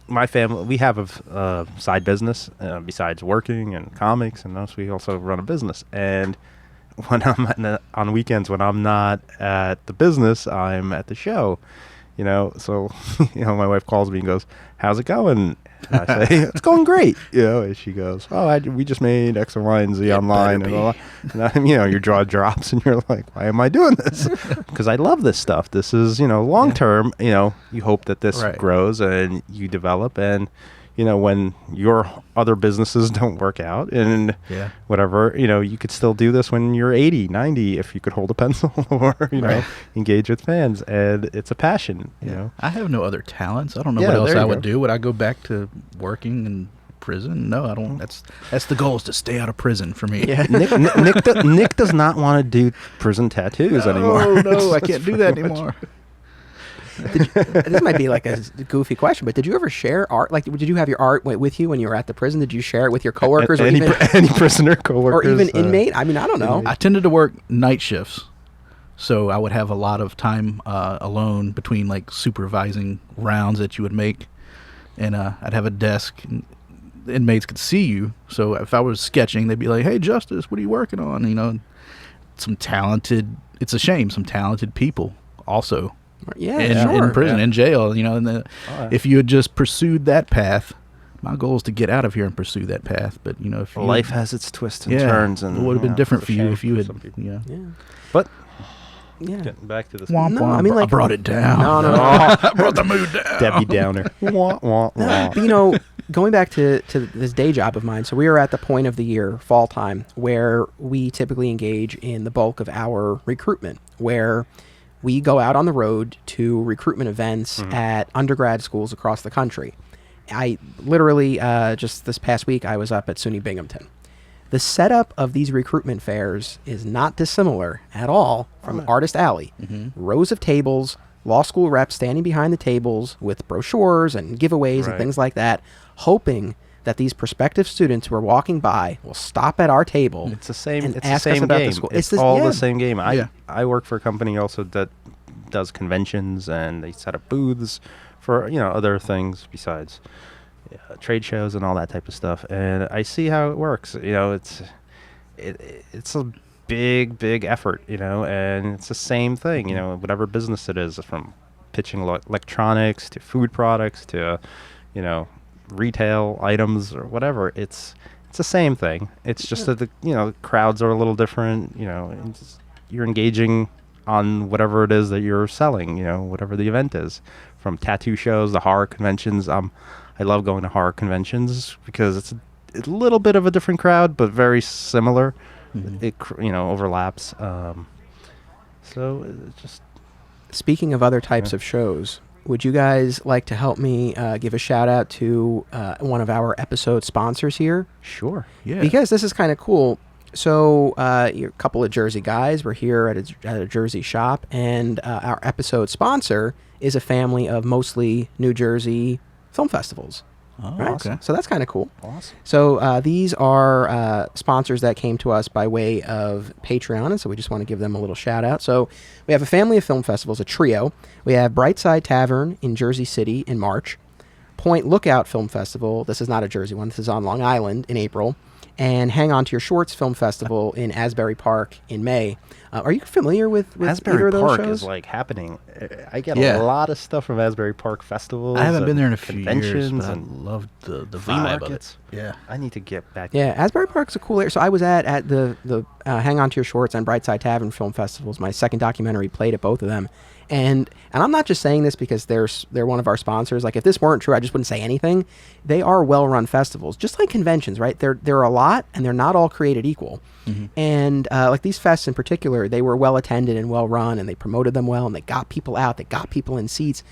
My family, we have a side business besides working and comics, and we also run a business. And when I'm on weekends, when I'm not at the business, I'm at the show. So my wife calls me and goes, "How's it going?" And I say, "It's going great." And she goes, "Oh, we just made X and Y and Z online and all." And your jaw drops, and you're like, "Why am I doing this?" Because I love this stuff. This is long term. You hope that this grows and you develop, and when your other businesses don't work out and whatever, you could still do this when you're 80, 90, if you could hold a pencil or, engage with fans. And it's a passion, I have no other talents. I don't know what else I would do. Would I go back to working in prison? No, I don't. That's the goal, is to stay out of prison for me. Yeah. Nick does not want to do prison tattoos anymore. No, I can't do that anymore. This might be like a goofy question, but did you ever share art? Like, did you have your art with you when you were at the prison? Did you share it with your coworkers any prisoner coworkers, or even inmate? I mean, I don't know. I tended to work night shifts, so I would have a lot of time alone between like supervising rounds that you would make, and I'd have a desk. And the inmates could see you, so if I was sketching, they'd be like, "Hey, Justus, what are you working on?" Some talented. It's a shame. Some talented people also. In prison, in jail, and if you had just pursued that path, my goal is to get out of here and pursue that path. But if life has its twists and turns, and it would have been different for you if you had, But getting back to this, I mean, like, I brought it down. No. I brought the mood down. Debbie Downer. But, going back to this day job of mine, so we are at the point of the year, fall time, where we typically engage in the bulk of our recruitment, where we go out on the road to recruitment events at undergrad schools across the country. I literally, just this past week, I was up at SUNY Binghamton. The setup of these recruitment fairs is not dissimilar at all from Artist Alley. Rows of tables, law school reps standing behind the tables with brochures and giveaways and things like that, hoping that these prospective students who are walking by will stop at our table. It's the same. And it's ask the same us about game. the school. It's all the same game. I work for a company also that does conventions, and they set up booths for other things besides trade shows and all that type of stuff. And I see how it works. It's a big effort. And it's the same thing. Whatever business it is, from pitching electronics to food products to retail items or whatever, it's the same thing. It's just that the crowds are a little different. You're engaging on whatever it is that you're selling. Whatever the event is, from tattoo shows, the horror conventions. I love going to horror conventions because it's a little bit of a different crowd, but very similar. It overlaps. So it's just. Speaking of other types of shows, would you guys like to help me give a shout out to one of our episode sponsors here? Sure. Yeah. Because this is kind of cool. So you're a couple of Jersey guys. We're here at a Jersey shop, and our episode sponsor is a family of mostly New Jersey film festivals. Oh, Right? okay. So that's kind of cool. Awesome. So these are sponsors that came to us by way of Patreon, and so we just want to give them a little shout out. So we have a family of film festivals, a trio. We have Brightside Tavern in Jersey City in March, Point Lookout Film Festival. This is not a Jersey one. This is on Long Island in April. And Hang On to Your Shorts Film Festival in Asbury Park in May. Are you familiar with either Asbury of those Park shows? is like happening. I get Yeah. a lot of stuff from Asbury Park festivals. I haven't been and there in a few years, conventions but I and love the flea vibe markets. of it. Yeah. I need to get back. Yeah, Asbury Park's a cool area. So I was at the Hang On to Your Shorts and Brightside Tavern Film Festivals. My second documentary played at both of them. And I'm not just saying this because they're one of our sponsors. Like, if this weren't true, I just wouldn't say anything. They are well-run festivals, just like conventions, right? There are a lot, and they're not all created equal. Mm-hmm. And like these fests in particular, they were well-attended and well-run, and they promoted them well, and they got people out, they got people in seats.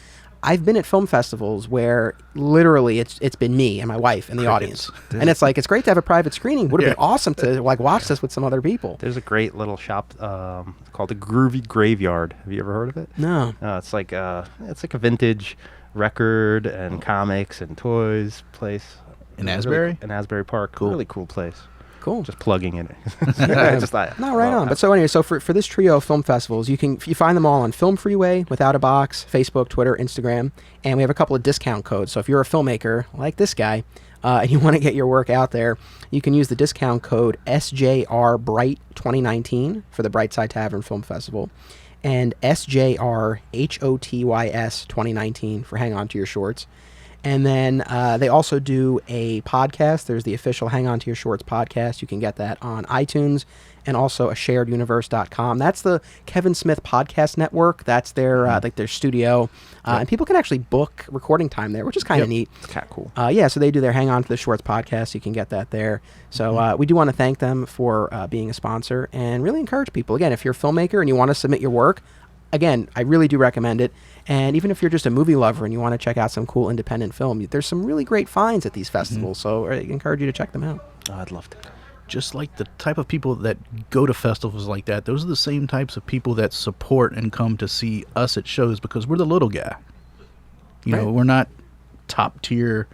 I've been at film festivals where literally it's been me and my wife and the audience. And it's like, it's great to have a private screening. Would have been awesome to like watch this with some other people. There's a great little shop called the Groovy Graveyard. Have you ever heard of it? No. It's like a vintage record and comics and toys place In Really Asbury? in Asbury Park. Cool. Really cool place. Cool. Just plugging it. Yeah. Just like, No, right on. But so anyway, so for this trio of film festivals, you find them all on Film Freeway, Without a Box, Facebook, Twitter, Instagram, and we have a couple of discount codes. So if you're a filmmaker like this guy, and you want to get your work out there, you can use the discount code SJRBRIGHT2019 for the Brightside Tavern Film Festival, and SJRHOTYS 2019 for Hang On to Your Shorts. And then they also do a podcast. There's the official Hang On to Your Shorts podcast. You can get that on iTunes and also a shareduniverse.com. That's the Kevin Smith Podcast Network. That's their like their studio. And people can actually book recording time there, which is kind of neat. It's kind of cool. Yeah, so they do their Hang On to the Shorts podcast. You can get that there. So we do want to thank them for being a sponsor and really encourage people. Again, if you're a filmmaker and you want to submit your work, again, I really do recommend it. And even if you're just a movie lover and you want to check out some cool independent film, there's some really great finds at these festivals. So I encourage you to check them out. Oh, I'd love to. Just like the type of people that go to festivals like that, those are the same types of people that support and come to see us at shows because we're the little guy. You know, we're not top tier.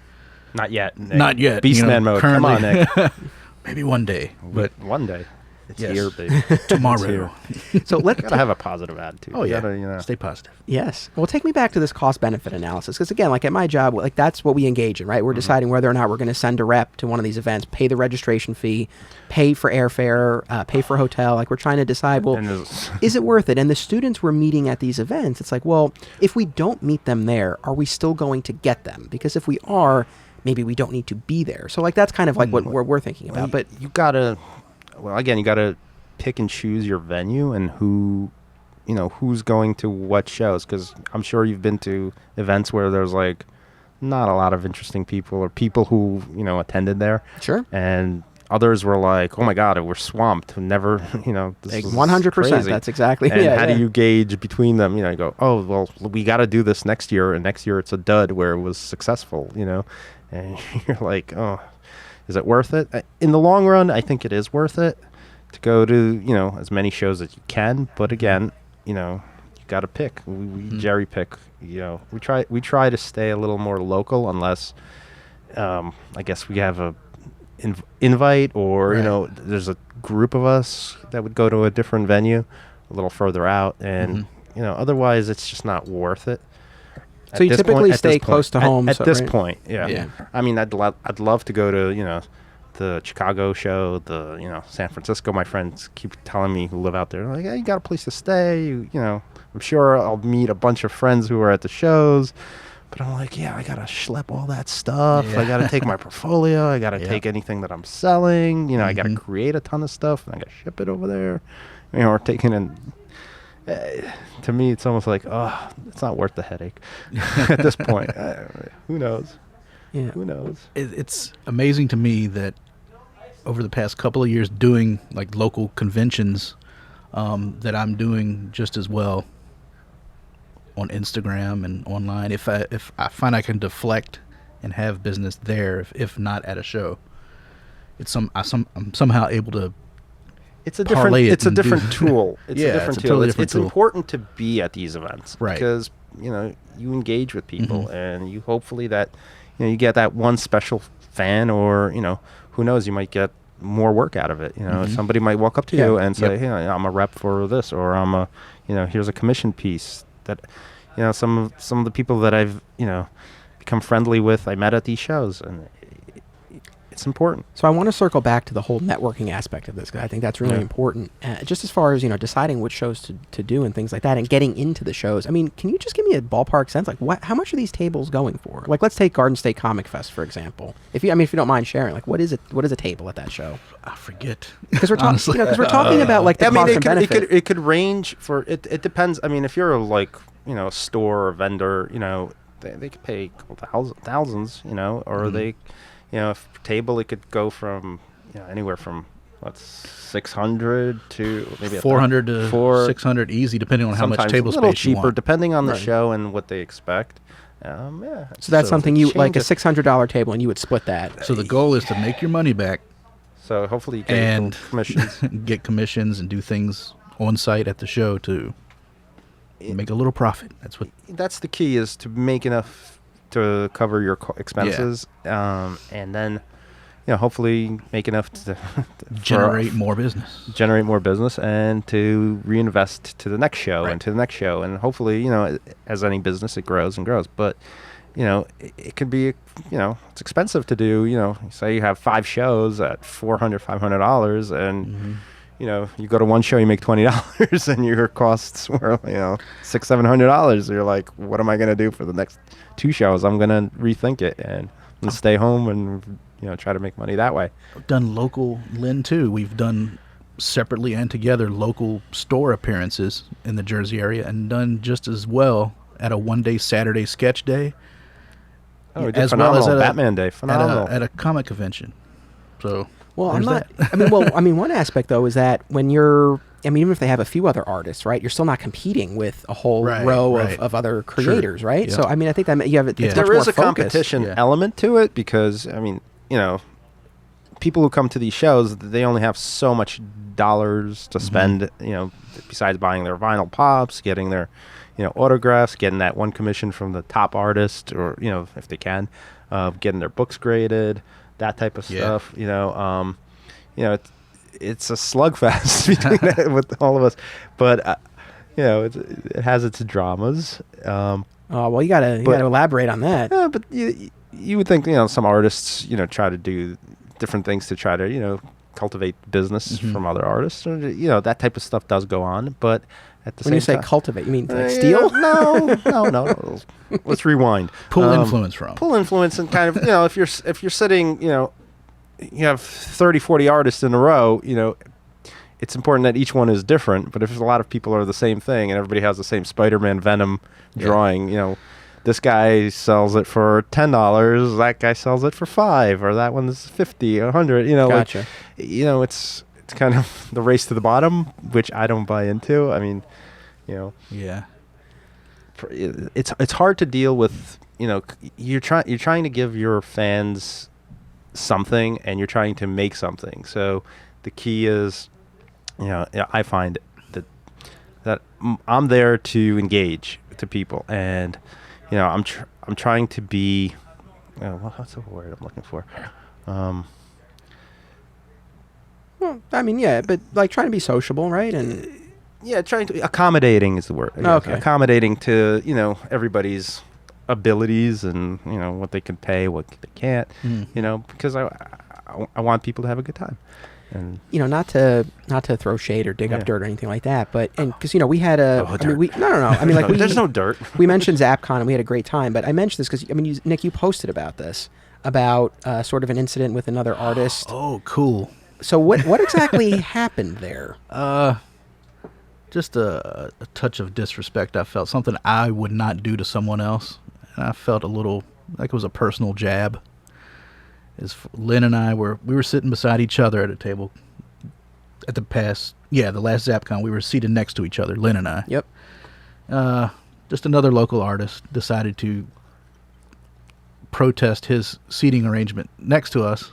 Not yet. Nick. Not yet. Beastman mode. Come on, Nick. Maybe one day, but One day. It's Yes. here, baby. tomorrow. So let's Gotta have a positive attitude. Oh, You yeah. gotta, Stay positive. Yes. Well, take me back to this cost-benefit analysis, because again, like at my job, like that's what we engage in, right? We're deciding whether or not we're going to send a rep to one of these events, pay the registration fee, pay for airfare, pay for hotel. Like we're trying to decide, well, And there's- is it worth it? And the students we're meeting at these events, it's like, well, if we don't meet them there, are we still going to get them? Because if we are, maybe we don't need to be there. So like that's kind of like what we're thinking about. But you gotta, well, again, you gotta pick and choose your venue and who's going to what shows, because I'm sure you've been to events where there's like not a lot of interesting people or people who attended there. Sure. And others were like, oh my god, we're swamped, never this was 100%. crazy. That's exactly. And how yeah. do you gauge between them? You go, oh well, we got to do this next year, and next year it's a dud where it was successful. And you're like, oh, is it worth it? In the long run, I think it is worth it to go to as many shows as you can. But again, you got to pick. We jerry pick. We try to stay a little more local, unless I guess we have a invite or there's a group of us that would go to a different venue a little further out, and otherwise it's just not worth it. So you typically stay close to home. At so, this right? point, yeah. I mean, I'd love to go to the Chicago show, the San Francisco. My friends keep telling me who live out there, like, hey, you got a place to stay. I'm sure I'll meet a bunch of friends who are at the shows. But I'm like, yeah, I gotta schlep all that stuff. I gotta take my portfolio. I gotta take anything that I'm selling. I gotta create a ton of stuff, and I gotta ship it over there. Or taking in. To me, it's almost like, oh, it's not worth the headache at this point. Who knows? Yeah. Who knows? It's amazing to me that over the past couple of years doing like local conventions, that I'm doing just as well on Instagram and online. If I find I can deflect and have business there, if not at a show, I'm somehow able to. It's a different. Parlay it It's a and do- different tool. It's Yeah, a different it's a tool. totally It's different tool. important to be at these events, Right. because you engage with people, and you hopefully that you get that one special fan, or who knows, you might get more work out of it. Somebody might walk up to you and say, "Hey, I'm a rep for this," or "I'm a, here's a commission piece that, some of the people that I've become friendly with, I met at these shows, and it's important." So I want to circle back to the whole networking aspect of this, because I think that's really important. Just as far as deciding which shows to do and things like that, and getting into the shows. I mean, can you just give me a ballpark sense, like how much are these tables going for? Like, let's take Garden State Comic Fest for example. If you don't mind sharing, like what is a table at that show? I forget, because we're talking, we're talking about like the cost and benefit. It could range for it. It depends. I mean, if you're like a store or vendor, they could pay thousands, or they. If table, it could go from anywhere from 600 to maybe 400 to 600 easy, depending on how much table space you want. A little cheaper, depending on the show and what they expect. So that's something you like, a $600 table, and you would split that. So the goal is to make your money back. So hopefully you get commissions, get commissions, and do things on site at the show to make a little profit. That's the key, is to make enough to cover your expenses, and then hopefully make enough to generate more business, and to reinvest to the next show and to the next show, and hopefully as any business, it grows and grows. But it could be it's expensive to do. Say you have 5 shows at $400-$500, and you go to one show, you make $20, and your costs were $600-$700. You're like, what am I going to do for the next 2 shows? I'm going to rethink it and stay home and try to make money that way. I've done local, Len, too. We've done separately and together local store appearances in the Jersey area, and done just as well at a one-day Saturday sketch day. Oh, we did phenomenal. Well as at Batman Day, phenomenal. At a comic convention. So. Well, one aspect though is that when you're, even if they have a few other artists, right, you're still not competing with a whole row of other creators, right? Yeah. So, I think that you have it's much there is more a competition element to it, because people who come to these shows, they only have so much dollars to spend, besides buying their vinyl pops, getting their, autographs, getting that one commission from the top artist, or if they can, getting their books graded. That type of stuff, it's a slugfest between with all of us, but it has its dramas. Well, you gotta elaborate on that. Yeah, but you would think some artists try to do different things to try to cultivate business from other artists. That type of stuff does go on, but at the when same you say time, cultivate, you mean like steal? No. Let's rewind. Pull influence, and kind of if you're sitting, you have 30, 40 artists in a row. It's important that each one is different. But if a lot of people are the same thing and everybody has the same Spider-Man Venom drawing, this guy sells it for $10, that guy sells it for $5, or that one's $50, $100. Gotcha. It's kind of the race to the bottom, which I don't buy into. It's hard to deal with. You're trying to give your fans something, and you're trying to make something. So the key is, I find that I'm there to engage to people, and I'm trying to be. What's the word I'm looking for? Well, but like trying to be sociable, right? And trying to accommodating is the word. Okay. Accommodating to everybody's abilities, and what they can pay, what they can't. Because I want people to have a good time. And not to throw shade or dig up dirt or anything like that, but because we had a no. There's no dirt. We mentioned ZapCon and we had a great time, but I mentioned this because Nick, you posted about this, about sort of an incident with another artist. Oh, cool. So what exactly happened there? Just a touch of disrespect. I felt something I would not do to someone else, and I felt a little like it was a personal jab. Len and I were sitting beside each other at a table at the last ZapCon. We were seated next to each other, Len and I. Yep. Just another local artist decided to protest his seating arrangement next to us,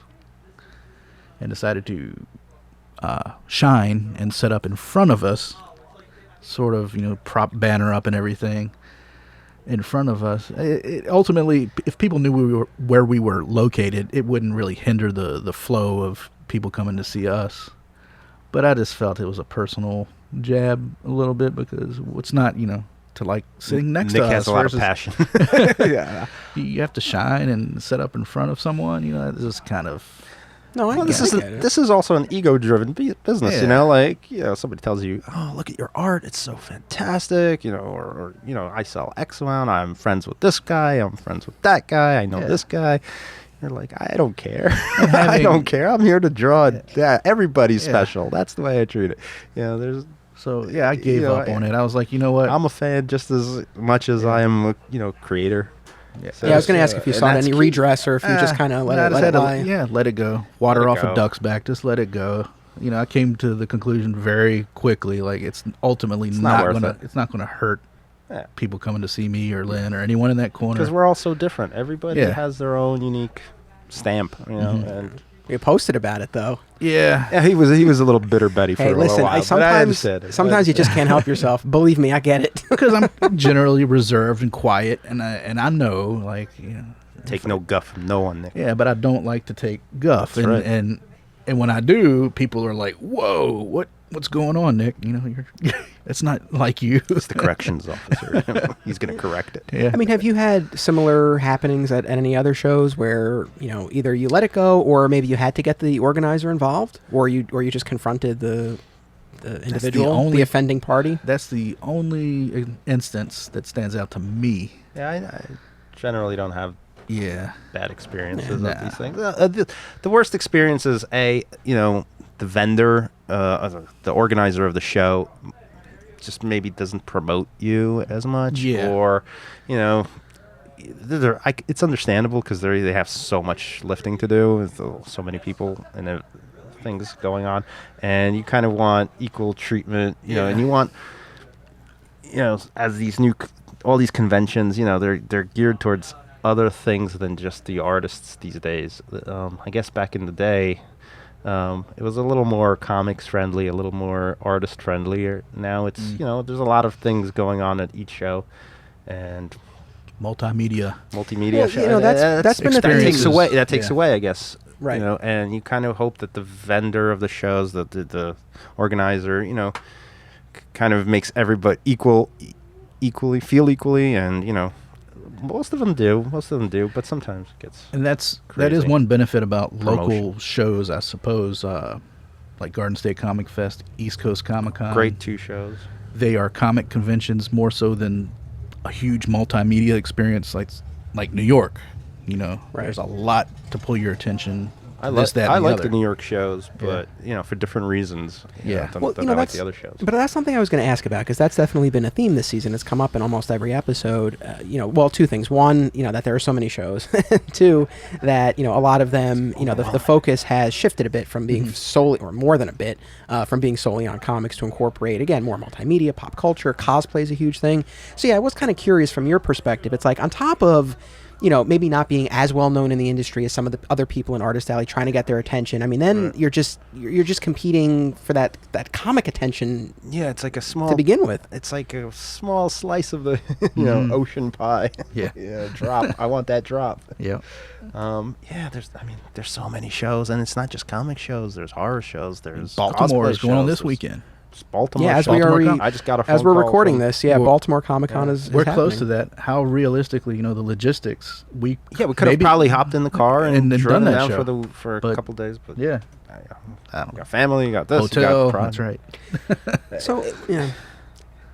and decided to shine and set up in front of us, sort of prop banner up and everything. in front of us. Ultimately, if people knew where we were located, it wouldn't really hinder the flow of people coming to see us. But I just felt it was a personal jab a little bit, because it's not, to like sitting next Nick to us. has a lot of passion. Yeah. You have to shine and set up in front of someone. This is kind of. No, I Well, get it. this is also an ego-driven business, Yeah. somebody tells you, "Oh, look at your art; it's so fantastic," or I sell X amount. I'm friends with this guy. I'm friends with that guy. I know this guy. You're like, I don't care. I don't care. I'm here to draw. Yeah, everybody's special. That's the way I treat it. I gave up on it. I was like, you know what? I'm a fan just as much as I am a creator. Yeah, I was going to ask if you saw any redress or if you just kind of let it lie. Let it go. Water off go. a duck's back. Just let it go. I came to the conclusion very quickly. Like, it's ultimately not going to hurt people coming to see me or Len or anyone in that corner. Because we're all so different. Everybody has their own unique stamp, and You posted about it though. Yeah, he was a little bitter Betty for a little while. Sometimes you just can't help yourself. Believe me, I get it. Because I'm generally reserved and quiet, and I know, take no guff from no one, Nick. Yeah, but I don't like to take guff. That's right. And when I do, people are like, "Whoa, what's going on, Nick? It's not like you." It's the corrections officer. He's going to correct it. Yeah. I mean, have you had similar happenings at any other shows where either you let it go, or maybe you had to get the organizer involved, or you just confronted the individual, the offending party? That's the only instance that stands out to me. Yeah, I generally don't have bad experiences with these things. The worst experience is the vendor, the organizer of the show, just maybe doesn't promote you as much, or it's understandable because they have so much lifting to do with so many people and things going on, and you kind of want equal treatment, and you want, as all these conventions, they're geared towards other things than just the artists these days. I guess back in the day, it was a little more comics friendly, a little more artist friendly. Now it's there's a lot of things going on at each show, and multimedia. Well, that's been the thing. That takes away, I guess. Right. And you kind of hope that the vendor of the shows, the organizer, kind of makes everybody feel equally, and most of them do, but sometimes it gets. And that crazy. is one benefit about local shows, I suppose, like Garden State Comic Fest, East Coast Comic Con. Great 2 shows. They are comic conventions more so than a huge multimedia experience like New York. There's a lot to pull your attention. I like the New York shows, but for different reasons. Don't like the other shows. But that's something I was going to ask about, because that's definitely been a theme this season. It's come up in almost every episode. 2 things. One, that there are so many shows. 2, that a lot of them, the focus has shifted a bit from being solely, or more than a bit, from being solely on comics to incorporate again more multimedia, pop culture. Cosplay is a huge thing. So I was kind of curious from your perspective. It's like, on top of maybe not being as well known in the industry as some of the other people in Artist Alley, trying to get their attention. I mean, then you're just competing for that comic attention. Yeah, it's like a small to begin with. It's like a small slice of the ocean pie. Yeah, drop. I want that drop. Yeah. There's so many shows, and it's not just comic shows. There's horror shows. There's Baltimore is going on this shows. weekend. Baltimore. Yeah, I just got a phone as we're call recording this. Baltimore Comic Con is we're happening. close to that. How realistically, the logistics. We could have probably hopped in the car and done that down show. for a couple days. But I don't got family. You got this. Hotel. You got that's right. So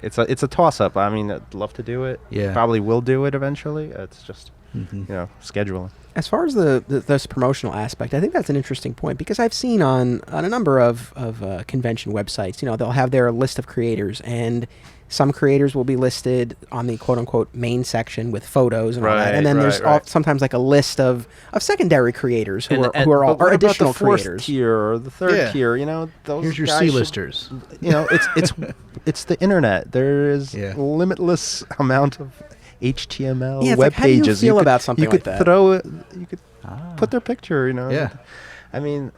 it's a toss up. I mean, I'd love to do it. Yeah, probably will do it eventually. It's just scheduling. As far as this promotional aspect, I think that's an interesting point, because I've seen on a number of convention websites, they'll have their list of creators, and some creators will be listed on the quote-unquote main section with photos and all that, and then there's sometimes like a list of secondary creators who are all or additional creators. Tier or the third tier, those. Here's your C-listers. It's the internet. There is limitless amount of HTML web how do you pages. feel about something like that? You could put their picture. Yeah. I mean,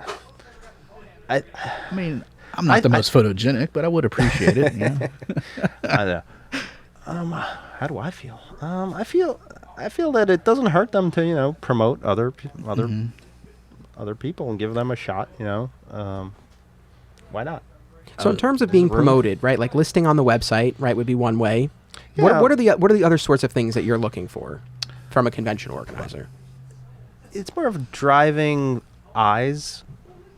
I'm not the most photogenic, but I would appreciate it. I know. How do I feel? I feel that it doesn't hurt them to, promote other people and give them a shot. Why not? So in terms of being promoted, right, like listing on the website, right, would be one way. Yeah. What are the other sorts of things that you're looking for from a convention organizer? It's more of driving eyes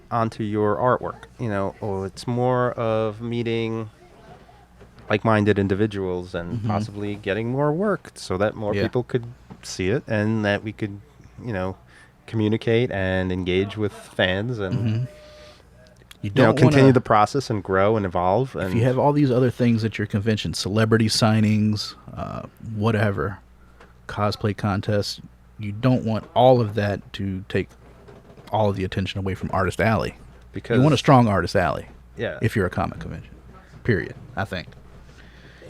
onto your artwork, or it's more of meeting like-minded individuals and possibly getting more work so that more people could see it and that we could, communicate and engage with fans and continue the process and grow and evolve. And if you have all these other things at your convention, celebrity signings, whatever, cosplay contests, you don't want all of that to take all of the attention away from Artist Alley. Because you want a strong Artist Alley. Yeah. If you're a comic convention. Period, I think.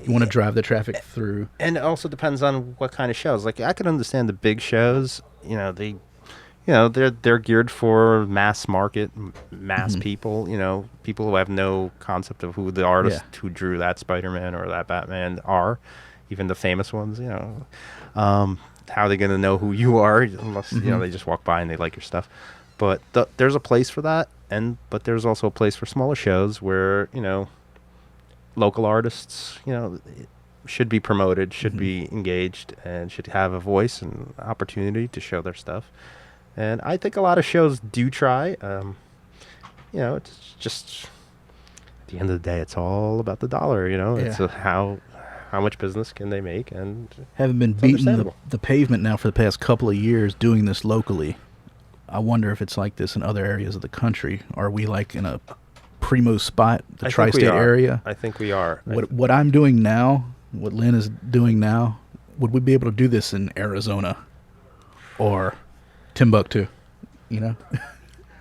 You want to drive the traffic through. And it also depends on what kind of shows. Like, I can understand the big shows, they're geared for mass market, mass people, people who have no concept of who the artist who drew that Spider-Man or that Batman are, even the famous ones, how are they going to know who you are unless, they just walk by and they like your stuff. But there's a place for that, but there's also a place for smaller shows where, local artists, should be promoted, should be engaged, and should have a voice and opportunity to show their stuff. And I think a lot of shows do try. It's just at the end of the day, it's all about the dollar. It's how much business can they make, and having been beating the pavement now for the past couple of years doing this locally, I wonder if it's like this in other areas of the country. Are we like in a primo spot, the tri-state area? I think we are. What I'm doing now, what Len is doing now, would we be able to do this in Arizona or Timbuktu?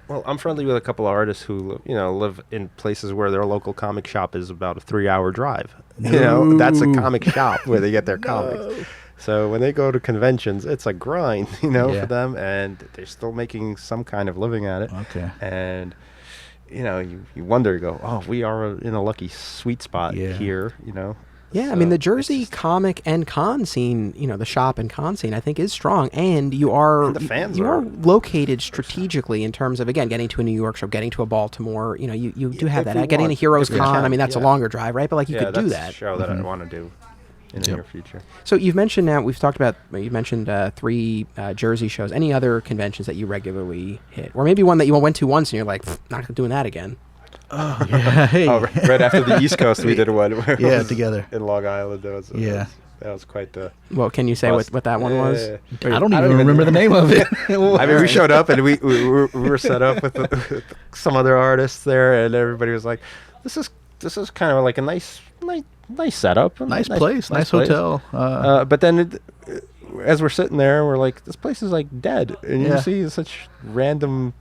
Well, I'm friendly with a couple of artists who live in places where their local comic shop is about a 3-hour drive. That's a comic shop where they get their comics. So when they go to conventions, it's a grind, for them, and they're still making some kind of living at it. Okay. And you wonder, we are in a lucky sweet spot here, Yeah, So I mean, the Jersey comic and con scene, the shop and con scene, I think is strong. And you are, and the fans are located strategically in terms of, again, getting to a New York show, getting to a Baltimore. You do have that. Getting to Heroes Con, I mean, that's a longer drive, right? But, like, you could do that. That's a show that I want to do in the near future. So you've mentioned now, you've mentioned 3 Jersey shows. Any other conventions that you regularly hit? Or maybe one that you went to once and you're like, not doing that again. Oh, yeah. Hey. Right after the East Coast, we did one. Together. In Long Island. That was quite the... Well, can you say what that one was? I don't even remember the name of it. I mean, we showed up and we were set up with some other artists there, and everybody was like, this is kind of like a nice setup. Nice place, nice hotel. But then as we're sitting there, we're like, this place is like dead. And you see such random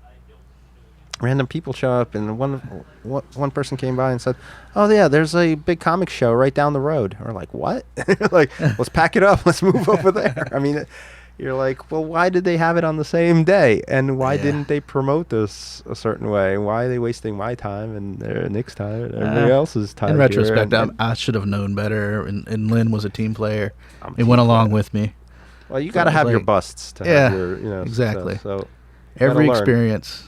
people show up, and one person came by and said, "Oh yeah, there's a big comic show right down the road." And we're like, "What?" Like, let's pack it up, let's move over there. I mean, you're like, well, why did they have it on the same day, and why didn't they promote this a certain way? Why are they wasting my time and Nick's time and everybody else's time? In retrospect, I should have known better, and Len was a team player. He went along with me. Well, you got to have your busts to have your, exactly. So every experience.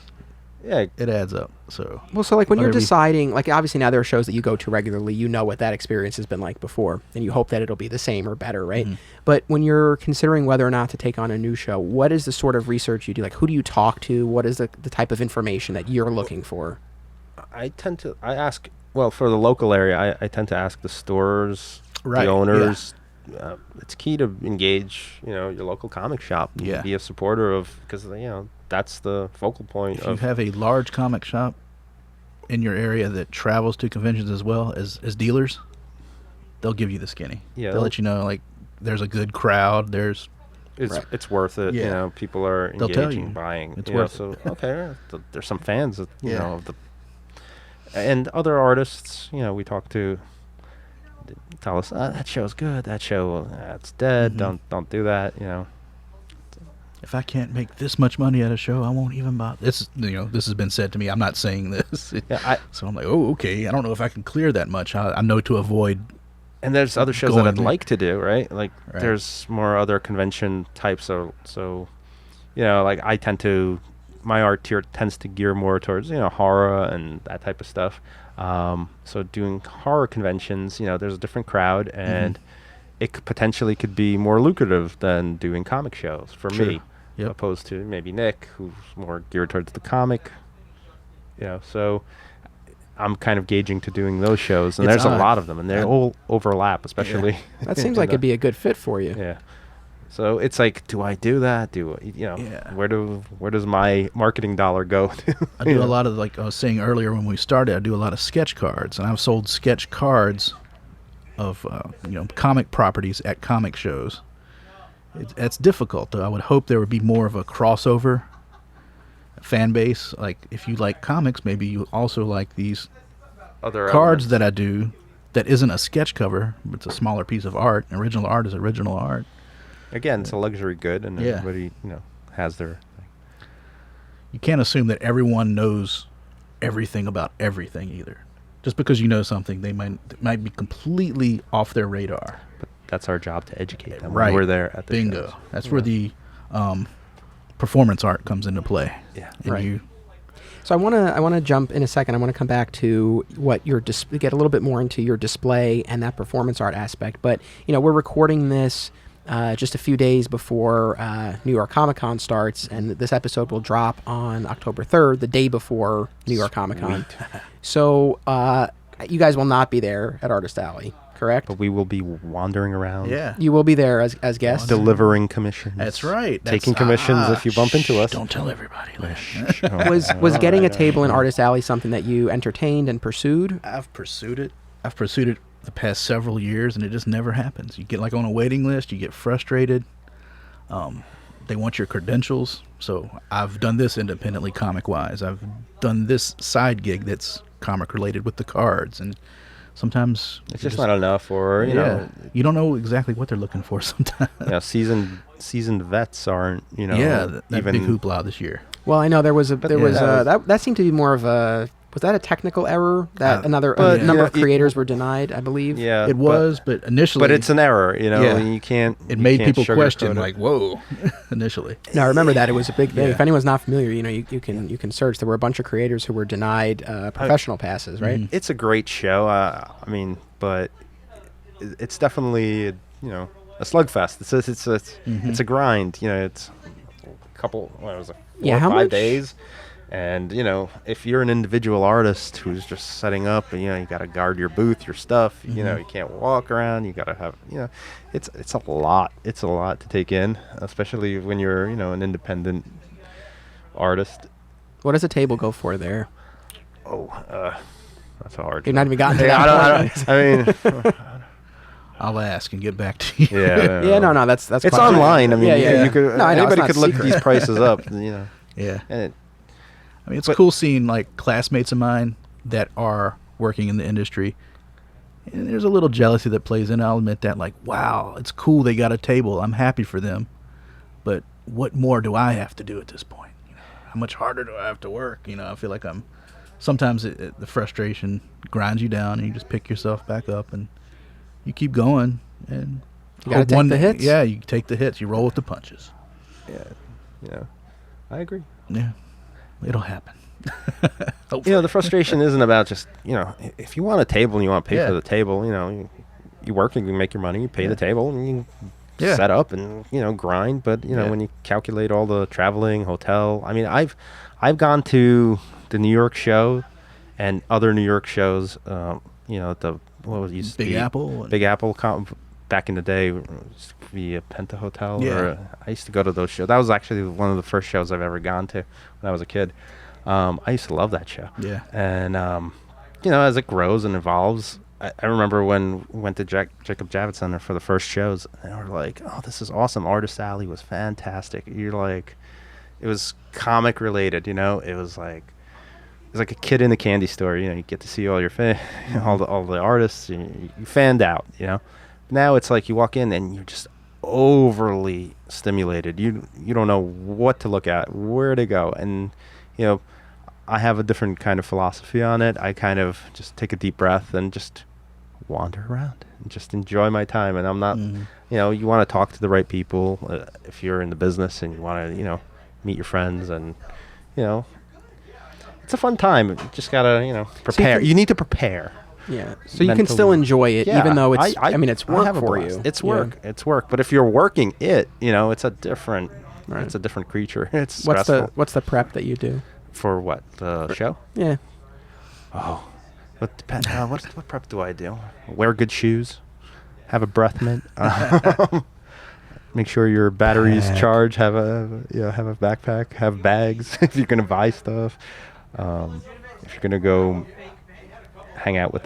Yeah, it adds up. So like when you're deciding, like obviously now there are shows that you go to regularly, what that experience has been like before, and you hope that it'll be the same or better, right? Mm-hmm. But when you're considering whether or not to take on a new show, what is the sort of research you do? Like, who do you talk to? What is the type of information that you're looking for? I ask, for the local area, I tend to ask the stores, the owners. Yeah. It's key to engage, your local comic shop. Yeah. Be a supporter of, because, that's the focal point. If you have a large comic shop in your area that travels to conventions as well as dealers, they'll give you the skinny. Yeah, they'll let you know, like, there's a good crowd. It's worth it. Yeah. People are engaging, buying. It's worth it. So there's some fans that and other artists. We talk to. Tell us that show's good. That show it's dead. Mm-hmm. Don't do that. If I can't make this much money at a show, I won't even buy this. This has been said to me. I'm not saying this. So I'm like, oh, okay. I don't know if I can clear that much. I know to avoid And there's other shows that I'd like to do, right? Like Right. there's more other convention types. So, like I tend to, my art tier tends to gear more towards, horror and that type of stuff. So doing horror conventions, there's a different crowd, and it potentially could be more lucrative than doing comic shows for me, opposed to maybe Nick, who's more geared towards the comic. So I'm kind of gauging to doing those shows, and there's a lot of them, and they all overlap, especially. Yeah. That seems like it'd be a good fit for you. Yeah. So it's like, do I do that? Where does my marketing dollar go to? I do a lot of, like I was saying earlier when we started, I do a lot of sketch cards, and I've sold sketch cards of comic properties at comic shows. It's difficult, though. I would hope there would be more of a crossover fan base. Like if you like comics, maybe you also like these Other cards elements. that I do that isn't a sketch cover, but it's a smaller piece of art. Original art is original art. Again, it's a luxury good, and Yeah. everybody has their thing. You can't assume that everyone knows everything about everything either. Just because you know something, they might be completely off their radar. But that's our job to educate them. Right. When we're there at the Bingo. shows. That's where the performance art comes into play. Yeah. And Right. So I want to jump in a second. I want to come back to what your get a little bit more into your display and that performance art aspect. But we're recording this just a few days before New York Comic Con starts, and this episode will drop on October 3rd, the day before New York Comic Con. So you guys will not be there at Artist Alley, correct? But we will be wandering around. Yeah. You will be there as guests. Delivering commissions. That's right. Taking commissions if you bump into us. Don't tell everybody. Was getting a table in Artist Alley something that you entertained and pursued? I've pursued it the past several years, and it just never happens. You get like on a waiting list, you get frustrated. They want your credentials. So I've done this independently comic-wise. I've done this side gig that's comic-related with the cards, and sometimes It's just not enough, or you don't know exactly what they're looking for sometimes. seasoned vets aren't That even big hoopla this year. Well, I know there was yeah. that seemed to be more of a. Was that a technical error that a number of creators were denied? I believe. Yeah, It was, but initially, But it's an error, Yeah. You can't. it you made can't people sugarcoat question, it. like, whoa, initially. No, I remember that it was a big thing. Yeah. If anyone's not familiar, you can search. There were a bunch of creators who were denied professional passes, right? Mhm. It's a great show. But it's definitely a slugfest. It's a grind. It's a couple. What was it? 4 or how 5 much? days. And if you're an individual artist who's just setting up, and you got to guard your booth, your stuff. You can't walk around. You got to have it's a lot. It's a lot to take in, especially when you're an independent artist. What does a table go for there? That's hard. You've not even gotten to Yeah, that. I mean, I'll ask and get back to you. yeah. Yeah, no, that's It's quite online. I mean, Yeah. you could. No, I know, it's anybody not could look secret. these prices up. Yeah. And I mean, it's cool seeing like classmates of mine that are working in the industry. And there's a little jealousy that plays in. I'll admit that. Like, wow, it's cool they got a table. I'm happy for them. But what more do I have to do at this point? How much harder do I have to work? I feel like sometimes the frustration grinds you down, and you just pick yourself back up and you keep going. And You gotta take the hits. Yeah, you take the hits. You roll with the punches. I agree. Yeah, it'll happen. The frustration isn't about just if you want a table and you want to pay Yeah. for the table, you work and you make your money, you pay the table, and you Yeah. set up and grind. But when you calculate all the traveling, hotel, I mean, I've gone to the New York show and other New York shows. The what was it used to Big be? Apple. Big Apple. Back in the day, it used to be a Penta Hotel. Yeah. I used to go to those shows. That was actually one of the first shows I've ever gone to when I was a kid. I used to love that show. Yeah. And, as it grows and evolves, I remember when we went to Jacob Javits Center for the first shows, and we're like, oh, this is awesome. Artist Alley was fantastic. You're like, it was comic related, It was like a kid in a candy store, You get to see all your all the artists. You fanned out, Now it's like you walk in and you're just overly stimulated. You don't know what to look at, where to go, and I have a different kind of philosophy on it. I kind of just take a deep breath and just wander around and just enjoy my time. And I'm not, you want to talk to the right people if you're in the business and you want to, meet your friends and, it's a fun time. You just gotta, prepare. You need to prepare. Yeah. So you can still enjoy it, even though it's. It's work for you. It's work. Yeah. It's work. But if you're working it's a different. Right. It's a different creature. It's stressful. What's the prep that you do for what the show? Yeah. Oh, what prep do I do? Wear good shoes. Have a breath mint. Make sure your battery's charged. Have a backpack. Have bags if you're gonna buy stuff. If you're gonna go hang out with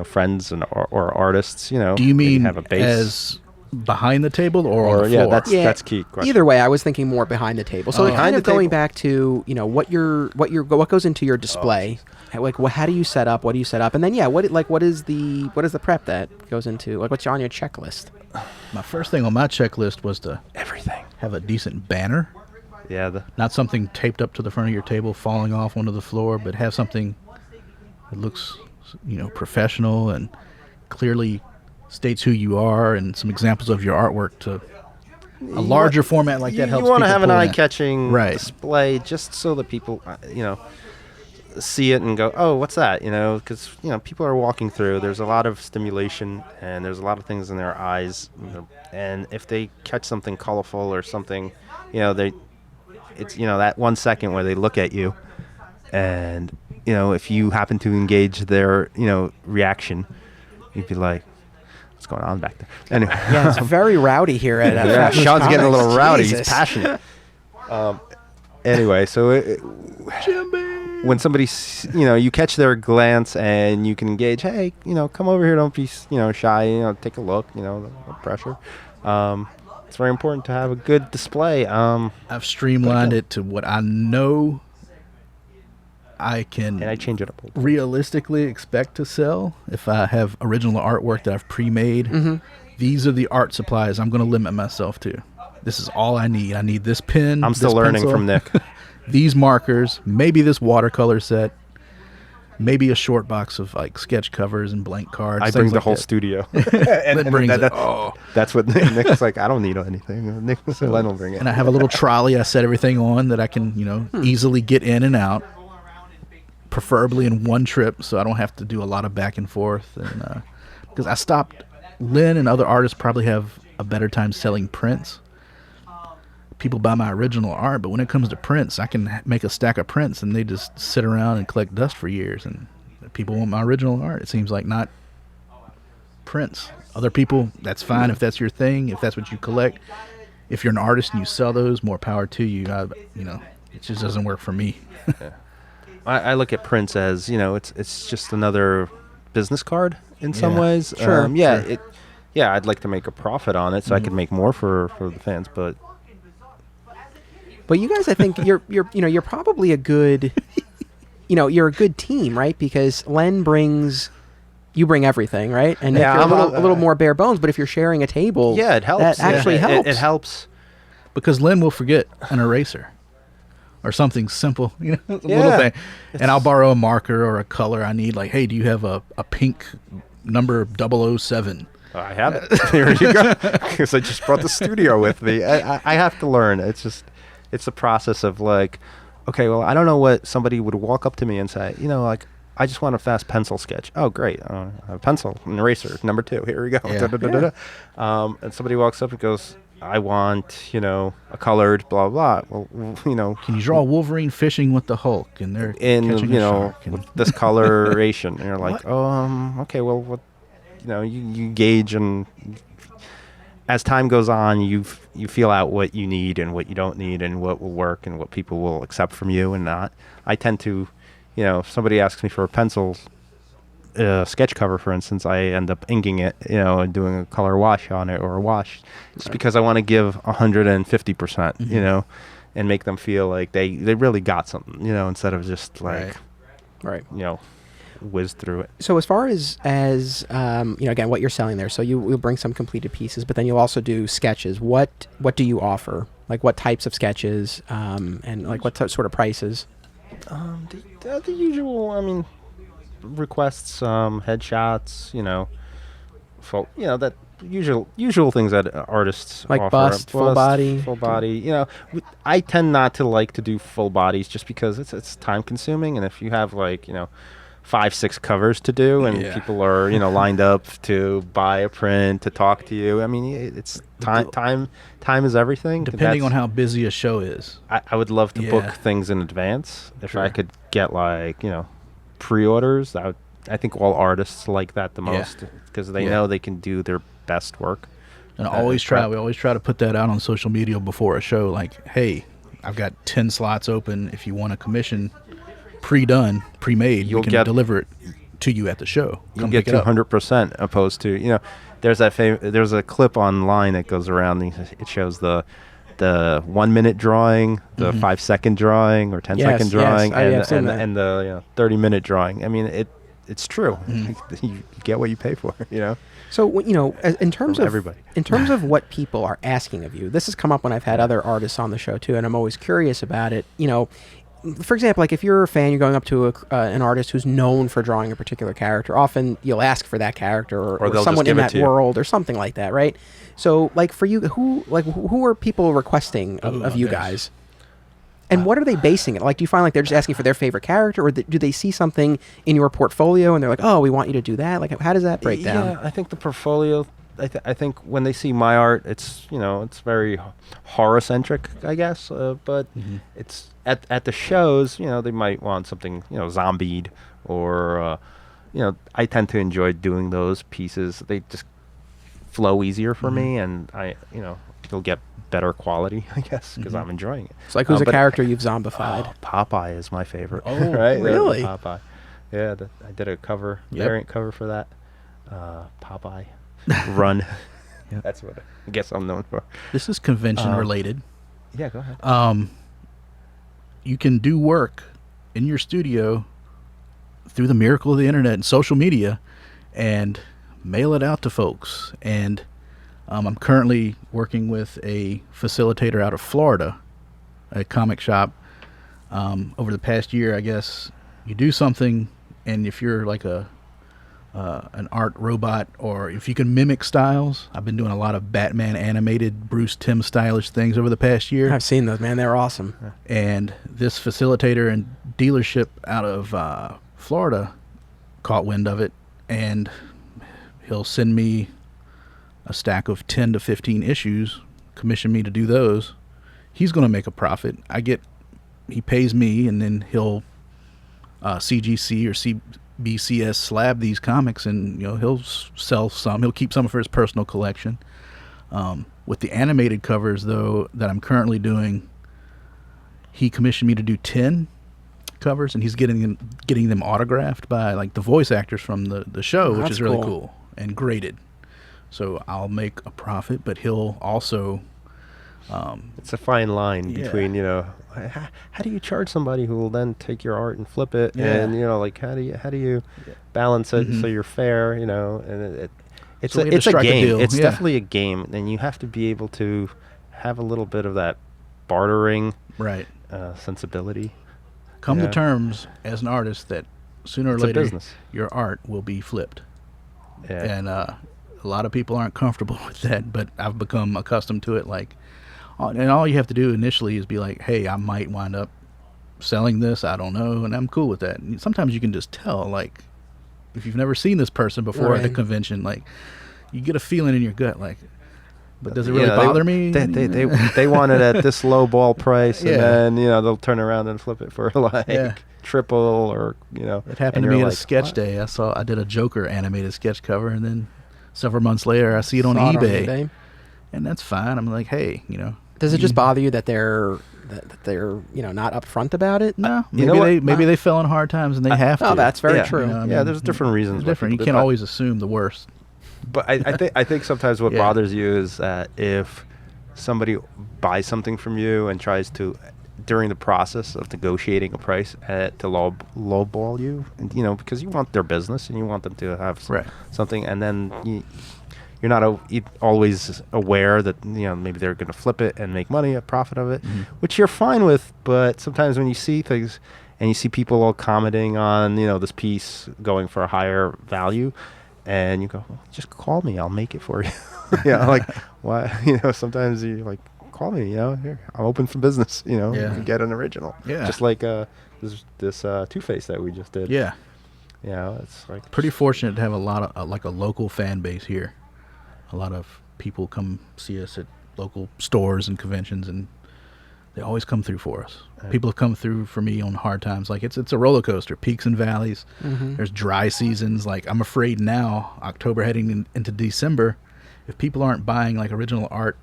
friends or artists, Do you mean have a base as behind the table or on the floor? That's key question. Either way, I was thinking more behind the table. So kind of going back to what goes into your display. Like, how do you set up? What do you set up? And then what is the prep that goes into? Like, what's on your checklist? My first thing on my checklist was to everything have a decent banner. Yeah, not something taped up to the front of your table, falling off onto the floor, but have something that looks, professional and clearly states who you are, and some examples of your artwork to a larger format like that helps. You want to people have an pull eye-catching display, just so that people, see it and go, oh, what's that? Because people are walking through. There's a lot of stimulation, and there's a lot of things in their eyes, and if they catch something colorful or something, it's that 1 second where they look at you, and if you happen to engage their reaction, you'd be like, what's going on back there? Anyway, yeah, it's very rowdy here at Sean's getting a little rowdy. Jesus. He's passionate. Anyway, so when somebody you catch their glance and you can engage, hey, come over here, don't be shy, take a look, no pressure. It's very important to have a good display. I've streamlined it to what I know I can, and I change it up realistically expect to sell. If I have original artwork that I've pre-made, these are the art supplies I'm going to limit myself to. This is all I need. I need this pen. I'm still learning from Nick. These markers, maybe this watercolor set, maybe a short box of like sketch covers and blank cards. I bring the whole studio. That's what Nick's like. I don't need anything. Nick Len will bring it. And I have a little trolley I set everything on that I can, easily get in and out, preferably in one trip, so I don't have to do a lot of back and forth. And because I stopped, Len and other artists probably have a better time selling prints. People buy my original art, but when it comes to prints, I can make a stack of prints and they just sit around and collect dust for years, and people want my original art. It seems like not prints. Other people, that's fine if that's your thing, if that's what you collect. If you're an artist and you sell those, more power to you. It just doesn't work for me. Yeah. I look at prints as, it's just another business card in some ways. Sure. Sure. I'd like to make a profit on it so I could make more for the fans, but you guys, I think you're probably a good, you're a good team, right? Because Len you bring everything, right? And Nick, you're a little more bare bones, but if you're sharing a table, it helps. That actually helps. It helps. Because Len will forget an eraser or something simple, little thing. And I'll borrow a marker or a color I need. Like, hey, do you have a pink number 007? I have it. There you go. Because I just brought the studio with me. I have to learn. It's a process of like, okay, well, I don't know what somebody would walk up to me and say, I just want a fast pencil sketch. Oh, great. A pencil, an eraser, number 2. Here we go. Yeah. And somebody walks up and goes, I want, a colored blah, blah. Well, Can you draw Wolverine fishing with the Hulk? And they're catching a shark. With this coloration. And you're like, okay, well, what, you gauge, and as time goes on, you feel out what you need and what you don't need and what will work and what people will accept from you and not. I tend to, if somebody asks me for a pencil sketch cover, for instance, I end up inking it, and doing a color wash on it or a wash, just because I want to give 150%, and make them feel like they really got something, instead of just like, right. Whiz through it. So as far as again, what you're selling there, so you'll bring some completed pieces, but then you'll also do sketches. What do you offer? Like, what types of sketches, and like what sort of prices? The usual, requests, headshots, full, that usual things that artists Like offer. bust, full body. Full body. I tend not to like to do full bodies just because it's time consuming, and if you have 5-6 covers to do, and people are lined up to buy a print, to talk to you. I mean, it's time is everything. Depending on how busy a show is. I would love to book things in advance. If I could get pre-orders, I think all artists like that the most because they know they can do their best work. And we always try to put that out on social media before a show, like, hey, I've got 10 slots open. If you want a commission pre-done, pre-made, we can deliver it to you at the show. You get 200% opposed to, there's a clip online that goes around. It shows the 1 minute drawing, the 5 second drawing or 10-second drawing, and the 30-minute drawing. I mean, it's true. You get what you pay for, So, in terms of everybody. In terms of what people are asking of you, this has come up when I've had other artists on the show too, and I'm always curious about it. For example, like if you're a fan, you're going up to an artist who's known for drawing a particular character. Often you'll ask for that character or someone in that world or something like that, right? So, like for you, who are people requesting of you guys? And what are they basing it? Like, do you find like they're just asking for their favorite character, or do they see something in your portfolio and they're like, oh, we want you to do that? Like, how does that break down? Yeah, I think the portfolio. I think when they see my art, it's it's very horror centric, I guess. But it's at the shows, they might want something zombied or I tend to enjoy doing those pieces. They just flow easier for me, and you'll get better quality, I guess, because I'm enjoying it. It's like who's a character you've zombified? Popeye is my favorite. Oh, right? Really? Popeye. Yeah, I did a variant cover for that. Popeye. Run. That's what I guess I'm known for. This is convention related. Yeah, go ahead. You can do work in your studio through the miracle of the internet and social media and mail it out to folks. And I'm currently working with a facilitator out of Florida, a comic shop. Over the past year, I guess, you do something, and if you're like an art robot, or if you can mimic styles. I've been doing a lot of Batman animated Bruce Timm stylish things over the past year. I've seen those, man. They're awesome. And this facilitator and dealership out of Florida caught wind of it, and he'll send me a stack of 10 to 15 issues, commission me to do those. He's going to make a profit. He pays me, and then he'll CGC or BCS slab these comics, and he'll sell some. He'll keep some for his personal collection. With the animated covers, though, that I'm currently doing, he commissioned me to do 10 covers, and he's getting them autographed by like the voice actors from the show, which is really cool and graded. So I'll make a profit, but he'll also. It's a fine line between how do you charge somebody who will then take your art and flip it, and how do you balance it so you're fair, and it's a game. It's definitely a game, and you have to be able to have a little bit of that bartering sensibility. Come to terms as an artist that sooner or later your art will be flipped, and a lot of people aren't comfortable with that, but I've become accustomed to it. And all you have to do initially is be like, hey, I might wind up selling this, I don't know, and I'm cool with that. And sometimes you can just tell, like, if you've never seen this person before at a convention, like, you get a feeling in your gut, like, but does it really bother me? They want it at this low ball price, and then, they'll turn around and flip it for, triple or, It happened to me at a sketch day. I did a Joker animated sketch cover, and then several months later, I see it on eBay. And that's fine. I'm like, hey, Does it just bother you that they're not upfront about it? No, maybe they fell on hard times and they have to. Oh, that's very true. There's different reasons. You can't always assume the worst. But I think sometimes what bothers you is that if somebody buys something from you and tries to, during the process of negotiating a price, to lowball you, and, because you want their business and you want them to have something, and then you're not always aware that maybe they're going to flip it and make money, a profit of it, which you're fine with. But sometimes when you see things and you see people all commenting on this piece going for a higher value, and you go, well, just call me, I'll make it for you. Like, why? Sometimes you like, call me, here, I'm open for business, you can get an original. Yeah. Just like this Two-Face that we just did. Yeah. It's like Pretty fortunate to have a lot of like a local fan base here. A lot of people come see us at local stores and conventions, and they always come through for us. Yeah. People have come through for me on hard times. Like it's a roller coaster, peaks and valleys. Mm-hmm. There's dry seasons. Like I'm afraid now, October heading into December, if people aren't buying like original art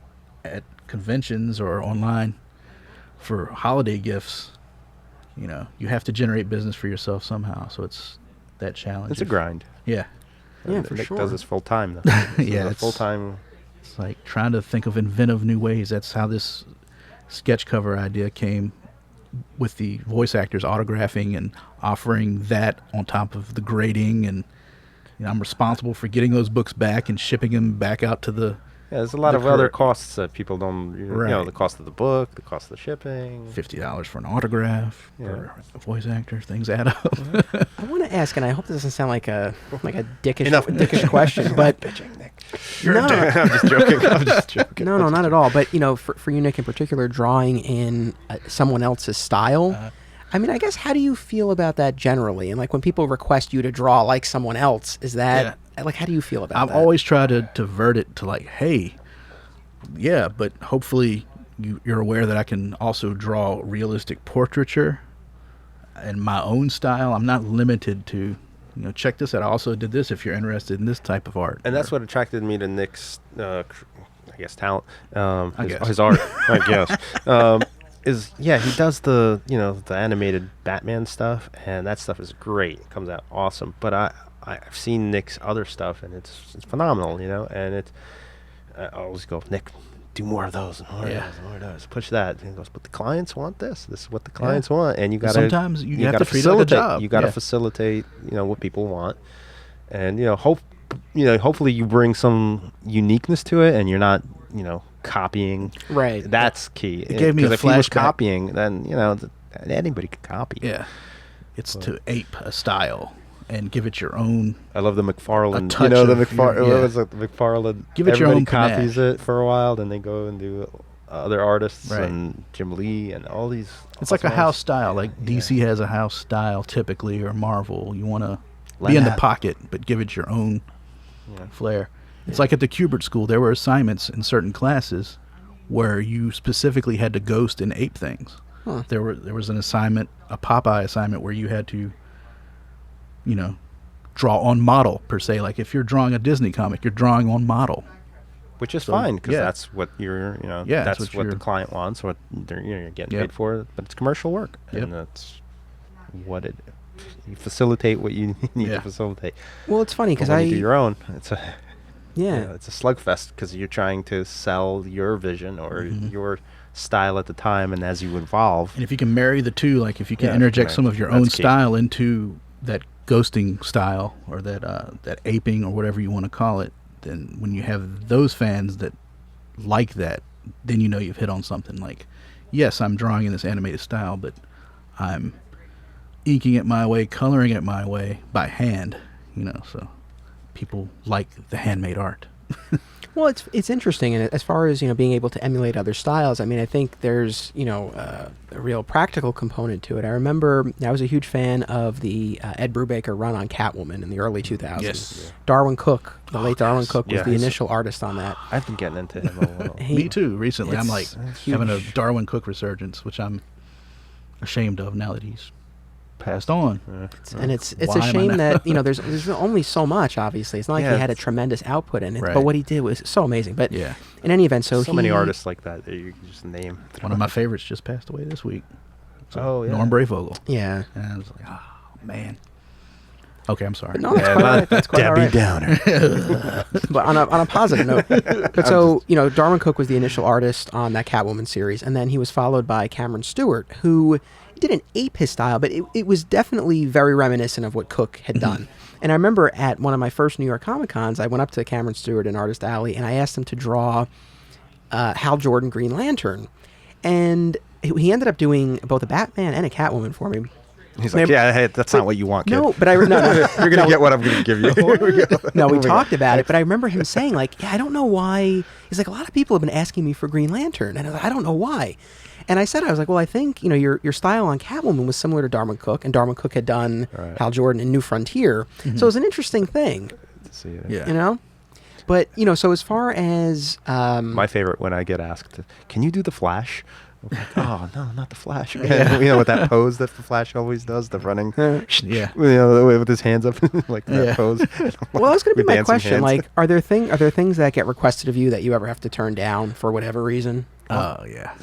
at conventions or online for holiday gifts, you have to generate business for yourself somehow. So it's that challenge. It's a grind. Yeah. Yeah, for Nick sure. does this full time though. Yeah, it's full time. It's like trying to think of inventive new ways. That's how this sketch cover idea came, with the voice actors autographing and offering that on top of the grading. And I'm responsible for getting those books back and shipping them back out to the... Yeah, there's a lot of other costs that people don't, Right. The cost of the book, the cost of the shipping. $50 for an autograph, Yeah. for a voice actor. Things add up. I want to ask, and I hope this doesn't sound like a dickish Enough. dickish question, but Bitching, Nick. no, I'm just joking. I'm just joking. no, not at all. But for you, Nick, in particular, drawing in someone else's style. I mean, I guess, how do you feel about that generally? And like when people request you to draw like someone else, is that like, how do you feel about I've that? always tried to divert it to like, hey, yeah, but hopefully you're aware that I can also draw realistic portraiture in my own style. I'm not limited to, check this out. I also did this if you're interested in this type of art. And that's what attracted me to Nick's, I guess, talent. guess. His art, I guess. He does the animated Batman stuff, and that stuff is great. It comes out awesome. But I've seen Nick's other stuff, and it's phenomenal, and I always go, Nick, do more of those, and more of those, and more of those. Push that. And he goes, but the clients want this. This is what the clients want, and you got to sometimes you have to treat it like a job. You got to facilitate, what people want, and hopefully you bring some uniqueness to it, and you're not, copying. Right. That's key. It gave me a if he was flashback. copying, then anybody could copy. Yeah. It's to ape a style and give it your own. I love the McFarlane. A touch of What your- was it? The McFarlane. Give it your everybody own copies panache. it for a while, then they go and do other artists Right. and Jim Lee and all these. It's like a awesome house artists. style. Like DC has a house style typically, or Marvel. You want to Len be in the Danovich. pocket, but give it your own Yeah. flair. It's like at the Kubert School, there were assignments in certain classes where you specifically had to ghost and ape things. Huh. There was an assignment, a Popeye assignment, where you had to, draw on model per se. Like if you're drawing a Disney comic, you're drawing on model. Which is So, fine because yeah. that's what you're, Yeah, that's that's what what the you're- client wants, what you're getting Yep. paid for. But it's commercial work, Yep. and that's what it. You facilitate what you need Yeah. to facilitate. Well, it's funny But because when you do your own, it's a yeah. it's a slugfest because you're trying to sell your vision or your style at the time, and as you evolve, And if you can marry the two, like if you can Yeah, interject right. some of your That's own key. style into that ghosting style or that aping or whatever you want to call it, then when you have those fans that like that, then you've hit on something. Like, yes, I'm drawing in this animated style, but I'm inking it my way, coloring it my way by hand, so people like the handmade art. Well, it's interesting, and as far as being able to emulate other styles, I mean, I think there's a real practical component to it. I remember I was a huge fan of the Ed Brubaker run on Catwoman in the early 2000s. Yes. Darwin Cook, the late Darwin Cook, was Yeah, the he's- initial artist on that. I've been getting into him a little. Me too, recently. I'm like it's having a huge. Darwin Cook resurgence, which I'm ashamed of now that he's passed on. And it's Why a am I shame not- that there's only so much. Obviously, it's not like Yeah, he had a it's- tremendous output in it, Right. but what he did was so amazing. But Yeah. in any event, so many he- artists like that you can just name. One of my favorites just passed away this week. Oh, yeah. Norm Brayfogle. Yeah, And I was like, oh, man. Okay, I'm sorry. but no, that's quite all right. That's quite all right. Downer. But on a positive note, but so Darwin Cook was the initial artist on that Catwoman series, and then he was followed by Cameron Stewart, who didn't ape his style, but it was definitely very reminiscent of what Cook had done. And I remember at one of my first New York Comic Cons, I went up to Cameron Stewart in Artist Alley, and I asked him to draw Hal Jordan Green Lantern, and he ended up doing both a Batman and a Catwoman for me. He's like, yeah, hey, that's not what you want, kid. No, but no. You're going to get what I'm going to give you. Here we go. No, we talked about it, but I remember him saying, like, yeah, I don't know why. He's like, a lot of people have been asking me for Green Lantern, and I was like, I don't know why. And I said, I was like, well, I think, your style on Catwoman was similar to Darwin Cook, and Darwin Cook had done Hal Jordan in New Frontier. So it was an interesting thing. See it. Yeah. But, so as far as... my favorite when I get asked, can you do the Flash? I'm like, oh, no, not the Flash. With that pose that the Flash always does, the running, with his hands up, like that pose. Well, that was going to be my question. Hands. Like, are there things that get requested of you that you ever have to turn down for whatever reason? Oh, yeah.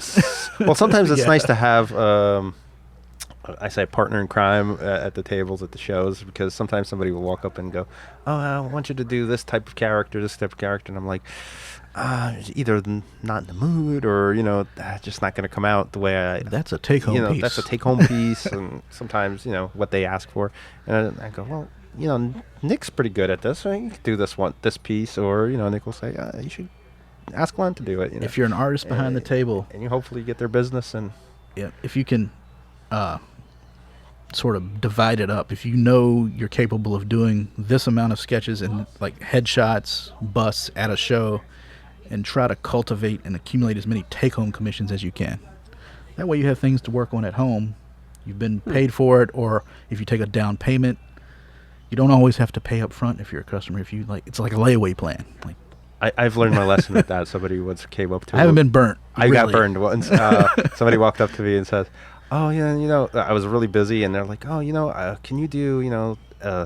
Well, sometimes it's nice to have, I say, partner in crime at the tables at the shows, because sometimes somebody will walk up and go, oh, I want you to do this type of character, and I'm like, either not in the mood, or just not going to come out the way I. That's a take-home piece. That's a take-home piece, and sometimes what they ask for, and I go, well, Nick's pretty good at this, so you can do this piece, or Nick will say, you should ask Len to do it. If you're an artist behind the table, and you hopefully get their business, and if you can, sort of divide it up. If you're capable of doing this amount of sketches and like headshots, busts at a show, and try to cultivate and accumulate as many take-home commissions as you can. That way you have things to work on at home. You've been paid for it, or if you take a down payment, you don't always have to pay up front if you're a customer. If you it's like a layaway plan. Like, I've learned my lesson with that. Somebody once came up to me. I haven't been burnt. I got burned once. Somebody walked up to me and said, oh, yeah, I was really busy, and they're like, oh, can you do,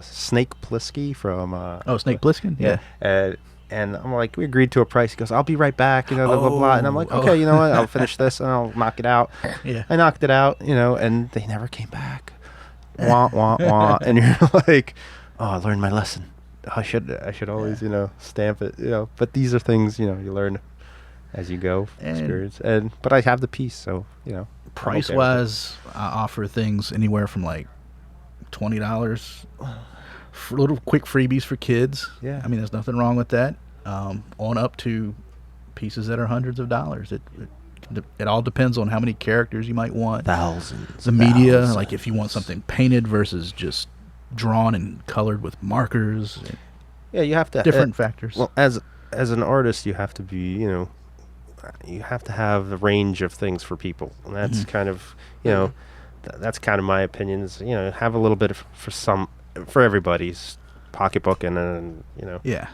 Snake Plissken from... Snake Plissken? Yeah. And I'm like, we agreed to a price. He goes, I'll be right back, blah, blah, blah. And I'm like, okay, you know what? I'll finish this, and I'll knock it out. Yeah. I knocked it out, and they never came back. Wah, wah, wah. And you're like, oh, I learned my lesson. I should always, stamp it, But these are things, you learn as you go, experience. But I have the piece, so, Price-wise, I offer things anywhere from like $20 for little quick freebies for kids. Yeah. I mean, there's nothing wrong with that. On up to pieces that are hundreds of dollars. It all depends on how many characters you might want. Thousands. The media, like if you want something painted versus just drawn and colored with markers. Yeah, you have to... different factors. Well, as an artist, you have to be, you have to have the range of things for people, and that's kind of that's kind of my opinion is have a little bit for everybody's pocketbook and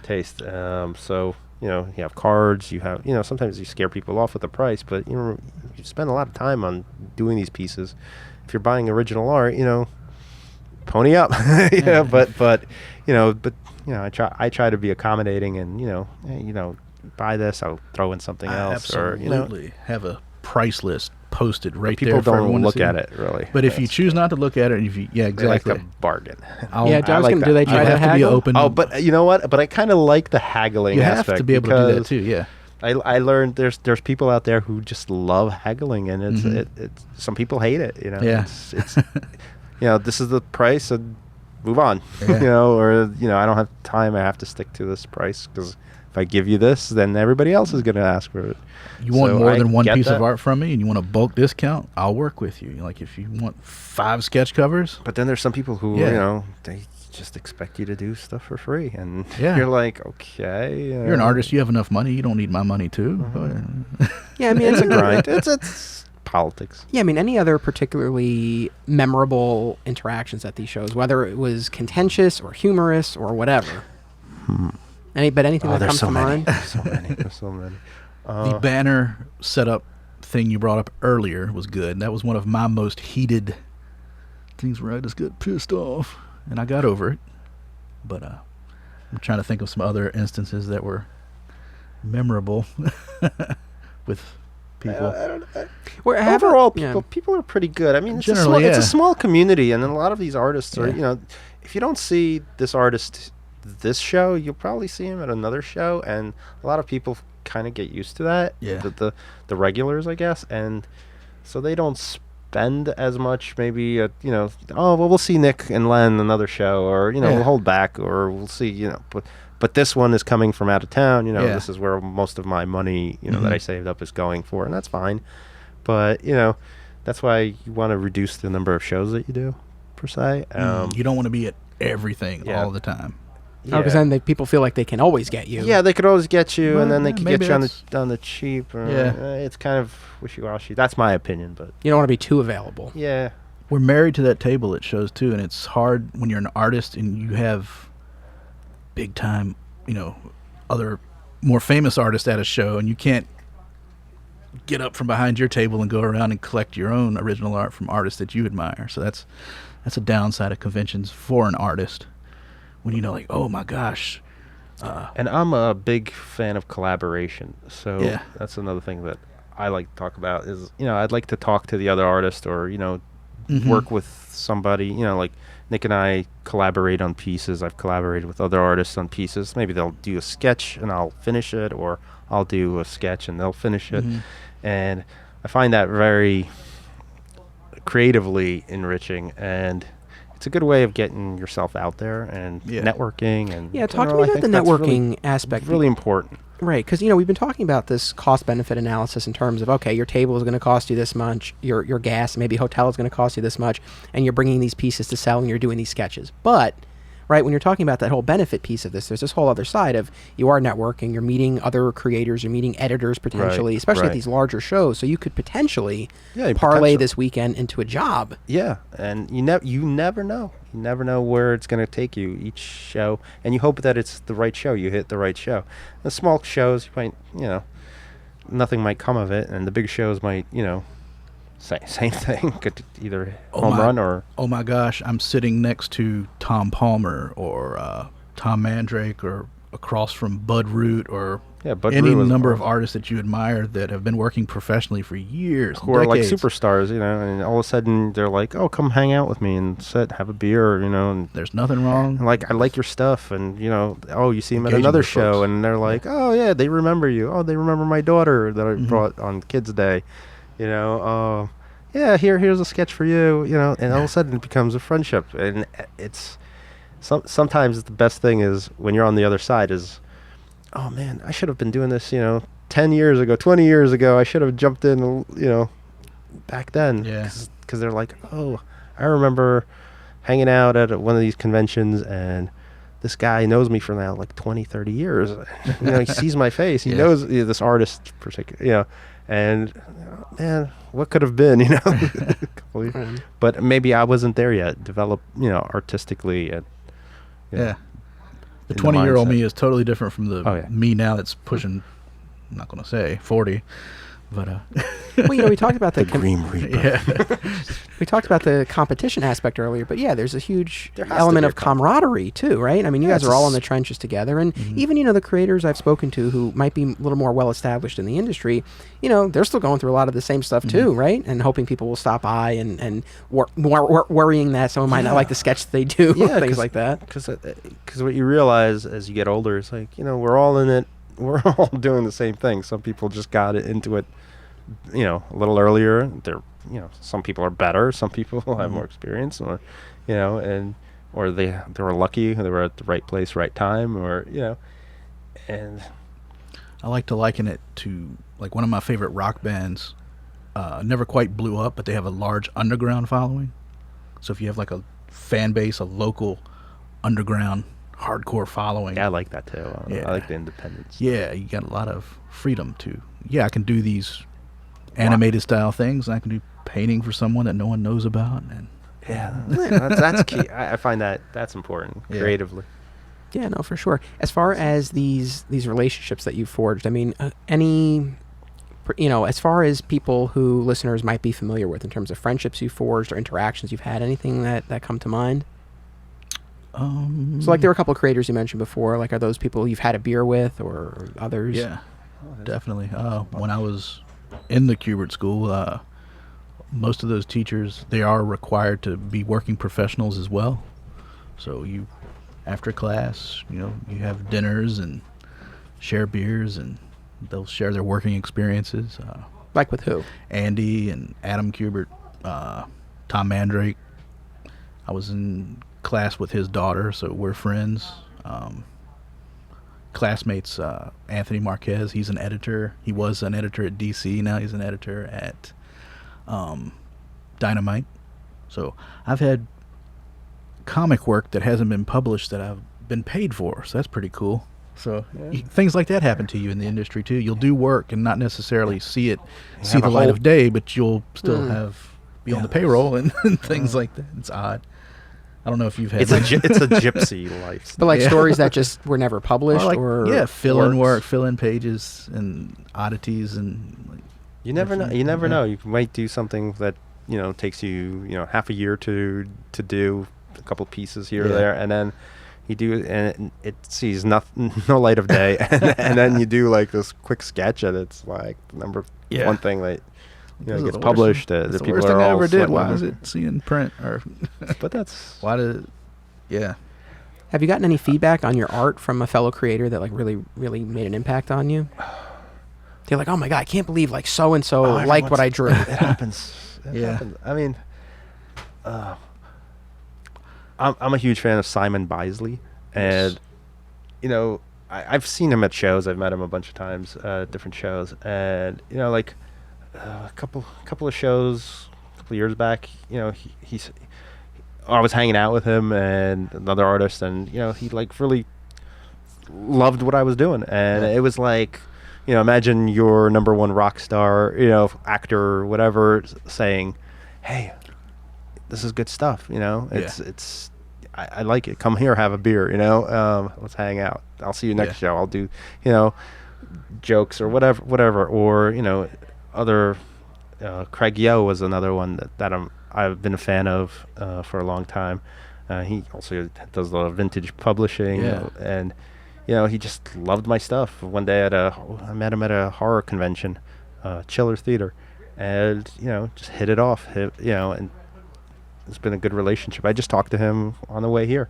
taste. So you have cards, you have sometimes you scare people off with the price, but you spend a lot of time on doing these pieces. If you're buying original art, pony up. But I try to be accommodating, and buy this, I'll throw in something else. Absolutely. Have a price list posted right there. People don't look at it, really. But if you choose not to look at it, exactly. They like to bargain. Do they try to haggle? Be open. Oh, but you know what? But I kind of like the haggling aspect. You have to be able to do that too, yeah. I learned there's people out there who just love haggling, and it's some people hate it, Yeah. It's this is the price, and move on. Yeah. Or I don't have time, I have to stick to this price, because if I give you this, then everybody else is going to ask for it. You want more than one piece of art from me, and you want a bulk discount, I'll work with you. Like if you want 5 sketch covers. But then there's some people who, they just expect you to do stuff for free, and you're like, okay. You're an artist, you have enough money, you don't need my money too. Yeah, I mean, it's a grind. It's politics. Yeah, I mean, any other particularly memorable interactions at these shows, whether it was contentious or humorous or whatever. Anything that comes to mind? There's so many. The banner setup thing you brought up earlier was good. That was one of my most heated things where I just got pissed off, and I got over it. But I'm trying to think of some other instances that were memorable with people. Overall, people are pretty good. I mean, it's a small community, and a lot of these artists are, if you don't see this artist this show, you'll probably see him at another show, and a lot of people kind of get used to that. Yeah. The regulars, I guess, and so they don't spend as much. Maybe we'll see Nick and Len another show, or we'll hold back, or we'll see. But this one is coming from out of town. This is where most of my money that I saved up is going for, and that's fine. But that's why you want to reduce the number of shows that you do. per se. You don't want to be at everything Yeah. all the time. Oh, because then people feel like they can always get you. Yeah, they could always get you, Well, and then they yeah, could maybe get you that's- on the cheap. Or, Yeah. It's kind of wishy-washy. That's my opinion, but You don't want to be too available. yeah. We're married to that table at shows too, and it's hard when you're an artist and you have big time, other more famous artists at a show, and you can't get up from behind your table and go around and collect your own original art from artists that you admire. So that's a downside of conventions for an artist. When like, oh my gosh, And I'm a big fan of collaboration, so Yeah. that's another thing that I like to talk about is, I'd like to talk to the other artist or, work with somebody, like Nick and I collaborate on pieces. I've collaborated with other artists on pieces. Maybe they'll do a sketch and I'll finish it, or I'll do a sketch and they'll finish it. And I find that very creatively enriching, and it's a good way of getting yourself out there and Yeah. networking. And Yeah, talk to me about the networking aspect. Really important. Right, because we've been talking about this cost-benefit analysis in terms of, okay, your table is going to cost you this much, your gas, maybe hotel is going to cost you this much, and you're bringing these pieces to sell and you're doing these sketches. But, right, when you're talking about that whole benefit piece of this, there's this whole other side of you are networking, you're meeting other creators, you're meeting editors potentially, Right, especially at right. these larger shows, so you could potentially Yeah, parlay this weekend into a job. Yeah, and you never know. You never know where it's going to take you each show, and you hope that it's the right show. You hit the right show. The small shows, you might, nothing might come of it, and the big shows might, same thing. Could either home run or. oh my gosh, I'm sitting next to Tom Palmer or Tom Mandrake or across from Bud Root or Yeah, Bud any Root was number of awesome. artists that you admire that have been working professionally for years, Who are like decades. superstars, and all of a sudden they're like, "Oh, come hang out with me and have a beer," and There's nothing wrong. like, I like your stuff, and oh, you see them at Engaging another with show, folks. and they're like, "Oh yeah, they remember you. Oh, they remember my daughter that I brought on Kids Day, oh yeah, here's a sketch for you, and all of a sudden it becomes a friendship, and it's sometimes the best thing is when you're on the other side is, oh man, I should have been doing this, 10 years ago, 20 years ago. I should have jumped in, back then. Yeah. Because they're like, oh, I remember hanging out at one of these conventions, and this guy knows me for now like 20, 30 years. He sees my face. He Yeah. knows this artist particular, and man, what could have been, couple years. Right. But maybe I wasn't there yet. Develop, artistically. And, Yeah. The in the 20-year-old mindset. me is totally different from the Oh, yeah. me now that's pushing, I'm not going to say 40, but Well, we talked about The Grim Reaper. yeah. we talked about the competition aspect earlier, but yeah, there's a huge There has to element be a of camaraderie too, right? I mean, you Yeah, guys it's are all a in the s- trenches together, and even the creators I've spoken to who might be a little more well established in the industry, they're still going through a lot of the same stuff too, right? And hoping people will stop by and worrying that someone might not like the sketch that they do, Yeah, things 'cause- like that. Because what you realize as you get older is like, we're all in it. We're all doing the same thing. Some people just got into it, a little earlier. They're, some people are better. Some people have more experience, or, or they were lucky. They were at the right place, right time, or, and I like to liken it to like one of my favorite rock bands. Never quite blew up, but they have a large underground following. So if you have like a fan base, a local underground hardcore following, yeah, I like that too. Yeah. I like the independence. yeah, you got a lot of freedom to. Yeah, I can do these animated style things, and I can do painting for someone that no one knows about, and Yeah, that's key. I find that's important Yeah. creatively. Yeah, no, for sure. As far as these relationships that you've forged, I mean, as far as people who listeners might be familiar with in terms of friendships you forged or interactions you've had, anything that come to mind? So, like, there were a couple of creators you mentioned before. Like, are those people you've had a beer with, or others? yeah, definitely. When I was in the Kubert School, most of those teachers, they are required to be working professionals as well. So you, after class, you have dinners and share beers, and they'll share their working experiences. Like with who? Andy and Adam Kubert, Tom Mandrake. I was in class with his daughter, so we're friends. Classmates, Anthony Marquez, he's an editor. He was an editor at DC, now he's an editor at Dynamite. So I've had comic work that hasn't been published that I've been paid for. So that's pretty cool. So things like that happen to you in the industry too. You'll do work and not necessarily see the light of day, but you'll still be on the payroll and things like that. It's odd. I don't know if you've had. It's a gypsy life. But like stories that just were never published, fill-in work, fill-in pages, and oddities, and like, you never know. You never know. You might do something that takes you half a year to do a couple pieces here or there, and then you do it, and it sees no light of day, and then you do like this quick sketch, and it's like one thing that. Gets published. The people worst are thing I all ever did. Why is it seeing print? But that's why did. Yeah. Have you gotten any feedback on your art from a fellow creator that like really, really made an impact on you? They're like, oh my god, I can't believe like so and so liked what I drew. It happens. It happens. I mean, I'm a huge fan of Simon Bisley, and I've seen him at shows. I've met him a bunch of times at different shows, and like. A couple of shows, a couple of years back, I was hanging out with him and another artist, and he like really loved what I was doing, and it was like, imagine your number one rock star, actor, whatever, saying, "Hey, this is good stuff." It's I like it. Come here, have a beer. Let's hang out. I'll see you next show. I'll do jokes or whatever, or other Craig Yo was another one that I've been a fan of for a long time. He also does a lot of vintage publishing, and he just loved my stuff. One day I met him at a horror convention, Chiller Theater, and just hit it off. And it's been a good relationship. I just talked to him on the way here.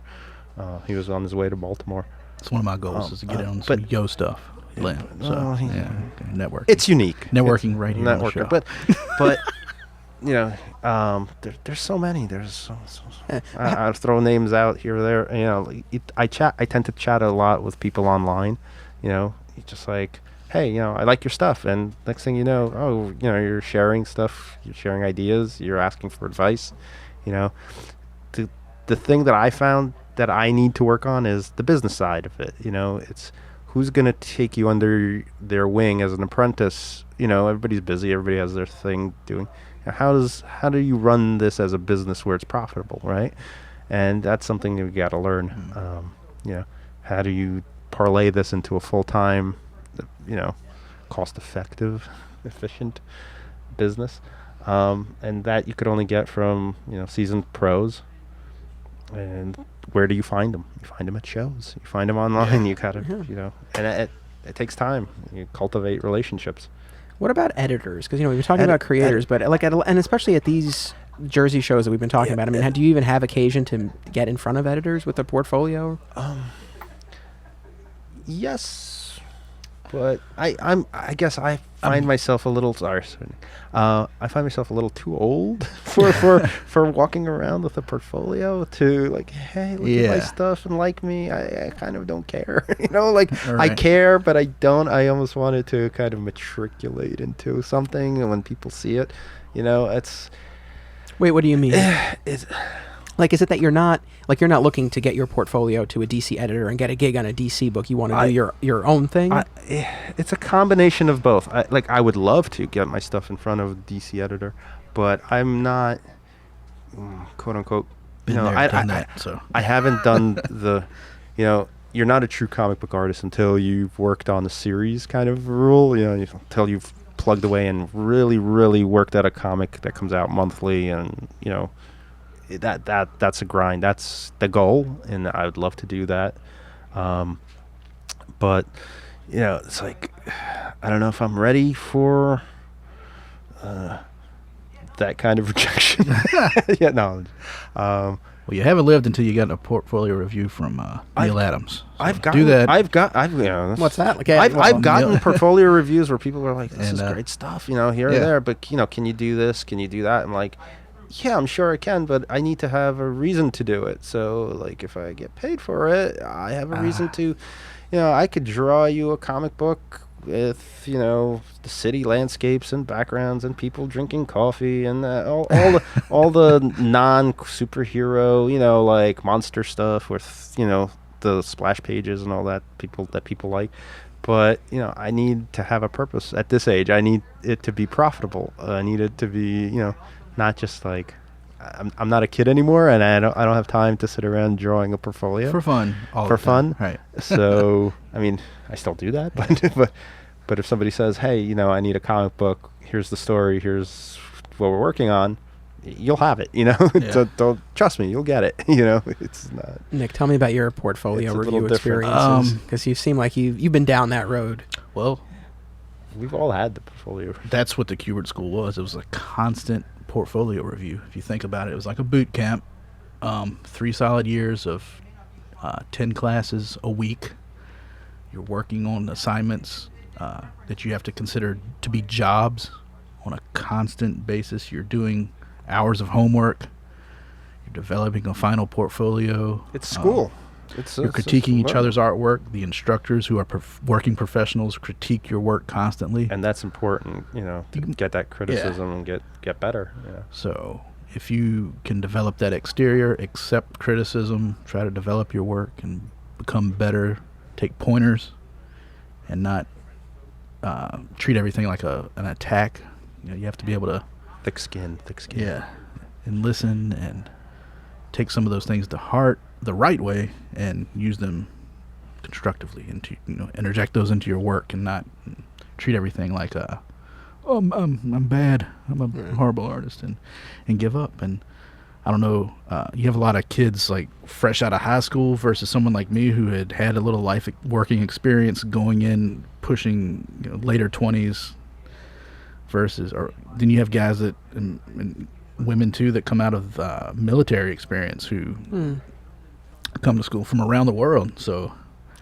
He was on his way to Baltimore. It's one of my goals is to get on some Yo stuff. Len, network. It's unique. Networking right here. Networking, but there's so many. There's so I'll throw names out here or there. I tend to chat a lot with people online. Just like, hey, I like your stuff, and next thing you know, you're sharing stuff, you're sharing ideas, you're asking for advice. The thing that I found that I need to work on is the business side of it. It's who's going to take you under their wing as an apprentice. Everybody's busy. Everybody has their thing doing. How do you run this as a business where it's profitable, right? And that's something that we got to learn. How do you parlay this into a full-time, cost-effective, efficient business? And that you could only get from, seasoned pros. And where do you find them? You find them at shows. You find them online. You gotta, and it takes time. You cultivate relationships. What about editors? Because we've been talking about creators, but like, and especially at these Jersey shows that we've been talking about. I mean, do you even have occasion to get in front of editors with a portfolio? Yes, but I guess I find myself a little I find myself a little too old for walking around with a portfolio to like, hey, look at my stuff and like me. I kind of don't care. I care, but I don't. I almost wanted to kind of matriculate into something, and when people see it, it's. Wait, what do you mean? Like, is it that you're not looking to get your portfolio to a DC editor and get a gig on a DC book? You want to do your own thing? It's a combination of both. I would love to get my stuff in front of a DC editor, but I'm not, quote unquote. I haven't done the, you're not a true comic book artist until you've worked on the series kind of rule. Until you've plugged away and really, really worked at a comic that comes out monthly, and that's a grind. That's the goal, and I would love to do that. But it's like, I don't know if I'm ready for that kind of rejection. Well, you haven't lived until you got a portfolio review from Neil Adams. So do that. What's that? Like, I've gotten portfolio reviews where people are like, "This is great stuff," here and there. But can you do this? Can you do that? I'm like, yeah, I'm sure I can, but I need to have a reason to do it. So, like, if I get paid for it, I have a reason to, I could draw you a comic book with, the city landscapes and backgrounds and people drinking coffee and all the non-superhero, like monster stuff with, the splash pages and all that people like. But, I need to have a purpose at this age. I need it to be profitable. I need it to be, not just like I'm not a kid anymore, and I don't have time to sit around drawing a portfolio For fun. Right. So, I mean, I still do that, but if somebody says, hey, I need a comic book, here's the story, here's what we're working on, you'll have it, Yeah. So don't trust me, you'll get it. It's not. Nick, tell me about your portfolio review experiences, because you seem like you've been down that road. Well, we've all had the portfolio. that's what the Kubert School was. It was a constant portfolio review. If you think about it, it was like a boot camp. 3 solid years of 10 classes a week. You're working on assignments that you have to consider to be jobs on a constant basis. You're doing hours of homework. You're developing a final portfolio. It's school. You're critiquing each other's artwork. The instructors who are working professionals critique your work constantly. And that's important, to get that criticism and get better. Yeah. So if you can develop that exterior, accept criticism, try to develop your work and become better, take pointers, and not treat everything like an attack. You have to be able to Thick skin. Yeah, and listen and take some of those things to heart the right way and use them constructively into interject those into your work and not treat everything like I'm bad, I'm a horrible artist and give up. And I don't know, you have a lot of kids like fresh out of high school versus someone like me who had a little life working experience going in pushing later 20s versus, or then you have guys that and women too that come out of military experience who come to school from around the world. So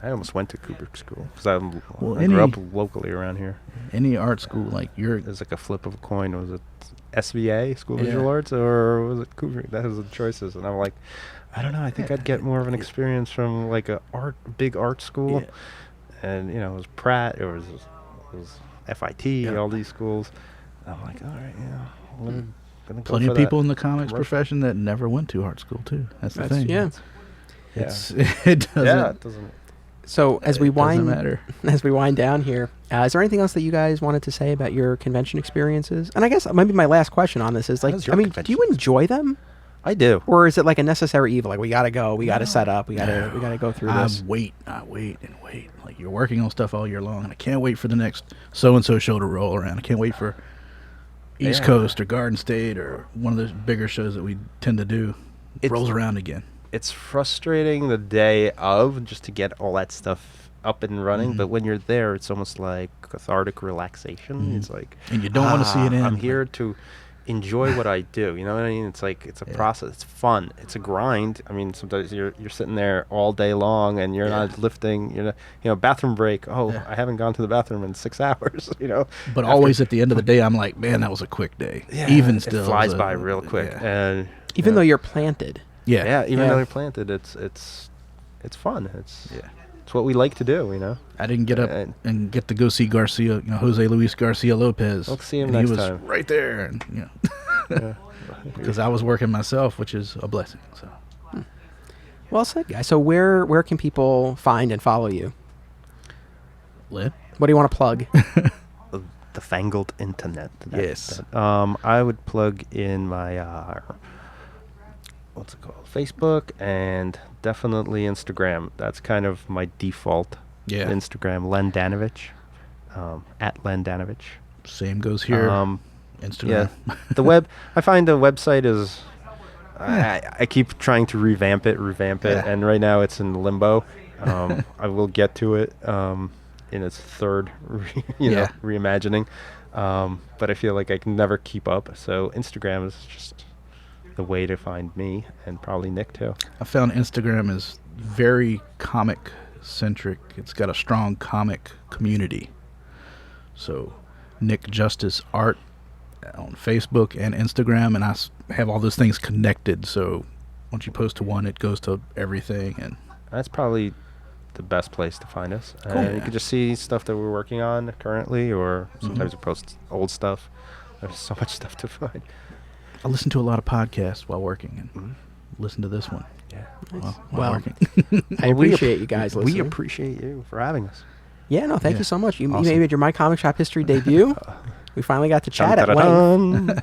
I almost went to Kubert School because I Well, grew up locally around here. any art school, like There's like a flip of a coin. Was it SVA, School of Yeah. Visual Arts, or was it Kubert? That was the choices. And I'm like, I don't know. I think I'd get more of an experience from like a big art school. Yeah. And, it was Pratt, it was FIT, Yeah. all these schools. And I'm like, all right, I'm gonna go plenty for of people that. in the comics Right. profession that never went to art school too. That's the thing. Yeah. It's it doesn't. Yeah, it doesn't. So as we it doesn't wind matter. as we wind down here, is there anything else that you guys wanted to say about your convention experiences? And I guess maybe my last question on this is like, How's your do you convention? enjoy them, I do. or is it like a necessary evil? Like we gotta go, we gotta set up, we gotta go through I this. wait. Like you're working on stuff all year long, and I can't wait for the next so-and-so show to roll around. I can't wait for East Yeah. Coast or Garden State or one of those bigger shows that we tend to do. It's- rolls around again. It's frustrating the day of just to get all that stuff up and running, Mhm. but when you're there, it's almost like cathartic relaxation. Mhm. It's like, And you don't want to see it end. I'm here to enjoy what I do. You know what I mean? It's like it's a Yeah. process. It's fun. It's a grind. I mean, sometimes you're sitting there all day long and you're not lifting. You're not, bathroom break. Oh, Yeah. I haven't gone to the bathroom in 6 hours. But after- always at the end of the day, I'm like, man, that was a quick day. Yeah, Even it still, flies it was by real quick. Yeah. And Even though you're planted. Yeah. even Yeah. though you're planted, it's fun. It's Yeah. it's what we like to do. I didn't get up And- and get to go see Garcia, Jose Luis Garcia Lopez. I'll see him and next he was time. right there, and Yeah. because I was working myself, which is a blessing. So Well said, guys. So where can people find and follow you? lit. What do you want to plug? The fangled internet. Yes. I would plug in my what's it called? Facebook and definitely Instagram. That's kind of my default. Yeah. Instagram, Len Danovich, at Len Danovich. Same goes here. Instagram. Yeah. I find the website is. I keep trying to revamp it, Yeah. and right now it's in limbo. I will get to it in its third, reimagining, but I feel like I can never keep up. So Instagram is just the way to find me, and probably Nick too. I found Instagram is very comic centric. It's got a strong comic community. So Nick Justus Art on Facebook and Instagram, and I have all those things connected. So once you post to one, it goes to everything. And That's probably the best place to find us. Cool. And you can just see stuff that we're working on currently, or sometimes we post old stuff. There's so much stuff to find. I listen to a lot of podcasts while working, and listen to this one. Yeah. While working. I appreciate you guys listening. We appreciate you for having us. Yeah, no, thank you so much. You Awesome. made your My Comic Shop History debut. We finally got to chat at length. Dun-dun-dun-dun.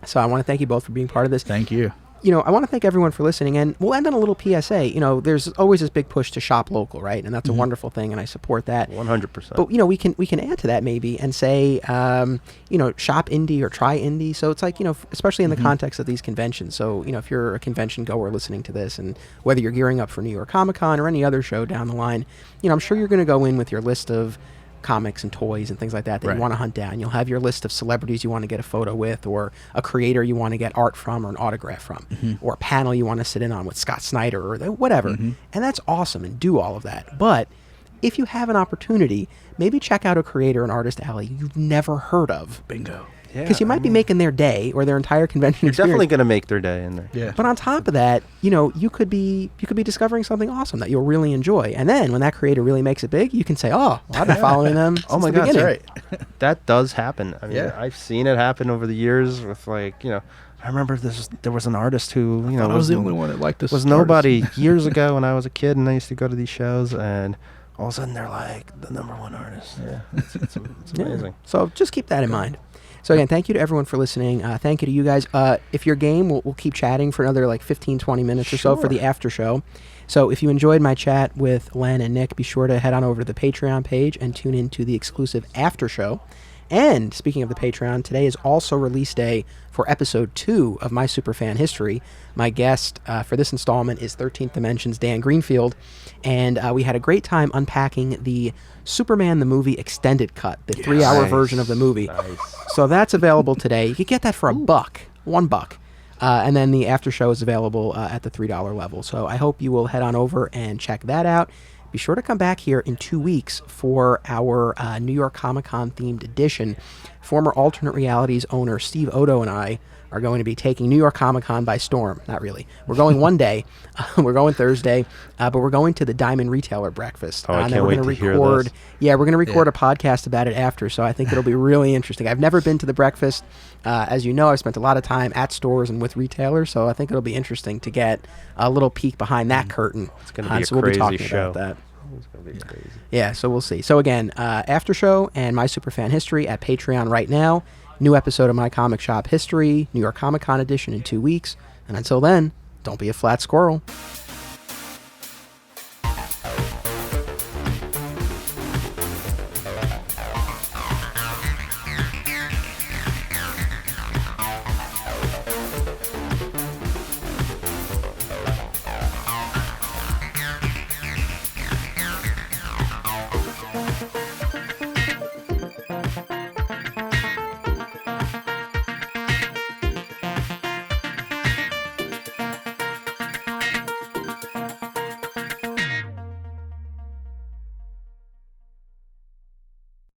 So I want to thank you both for being part of this. Thank you. You know, I want to thank everyone for listening, and we'll end on a little PSA. You know, there's always this big push to shop local, right? And that's a wonderful thing, and I support that. 100%. But you know, we can add to that maybe and say, you know, shop indie or try indie. So it's like, you know, especially in the context of these conventions. So you know, if you're a convention goer listening to this, and whether you're gearing up for New York Comic Con or any other show down the line, you know, I'm sure you're going to go in with your list of comics and toys and things like that Right. you want to hunt down. You'll have your list of celebrities you want to get a photo with, or a creator you want to get art from or an autograph from, or a panel you want to sit in on with Scott Snyder or whatever. And that's awesome, and do all of that. But if you have an opportunity, maybe check out a creator and artist alley you've never heard of. Bingo. Because you might be making their day or their entire convention You're experience. definitely going to make their day in there. Yeah. But on top of that, you know, you could be discovering something awesome that you'll really enjoy. And then when that creator really makes it big, you can say, "Oh, well, I've been following them since Oh my the God, beginning." That's right. That does happen. I mean, Yeah. I've seen it happen over the years with, like, you know, I remember there was an artist who, you know, I was the only one that liked this. was nobody years ago when I was a kid, and I used to go to these shows, and all of a sudden they're like the #1 artist. Yeah, it's Yeah. amazing. So just keep that in mind. So again, thank you to everyone for listening. Thank you to you guys. If you're game, we'll keep chatting for another like 15, 20 minutes or so for the after show. So if you enjoyed my chat with Len and Nick, be sure to head on over to the Patreon page and tune in to the exclusive after show. And speaking of the Patreon, today is also release day for episode 2 of My Superfan History. My guest for this installment is 13th Dimension's Dan Greenfield, and we had a great time unpacking the Superman the Movie extended cut, the 3-hour version of the movie. Nice. So that's available today. You can get that for $1. And then the after show is available at the $3 level. So I hope you will head on over and check that out. Be sure to come back here in 2 weeks for our New York Comic Con themed edition. Former Alternate Realities owner Steve Odo and I are going to be taking New York Comic Con by storm. Not really. We're going one day. We're going Thursday, but we're going to the Diamond Retailer Breakfast. Oh, I and can't we're wait gonna to hear record. this. Yeah, we're going to record a podcast about it after, so I think it'll be really interesting. I've never been to the breakfast. As you know, I've spent a lot of time at stores and with retailers, so I think it'll be interesting to get a little peek behind that curtain. It's going to be a so we'll be crazy talking show. about that. It's going to be crazy. Yeah, so we'll see. So again, after show and My Superfan History at Patreon right now. New episode of My Comic Shop History, New York Comic Con edition in 2 weeks. And until then, don't be a flat squirrel.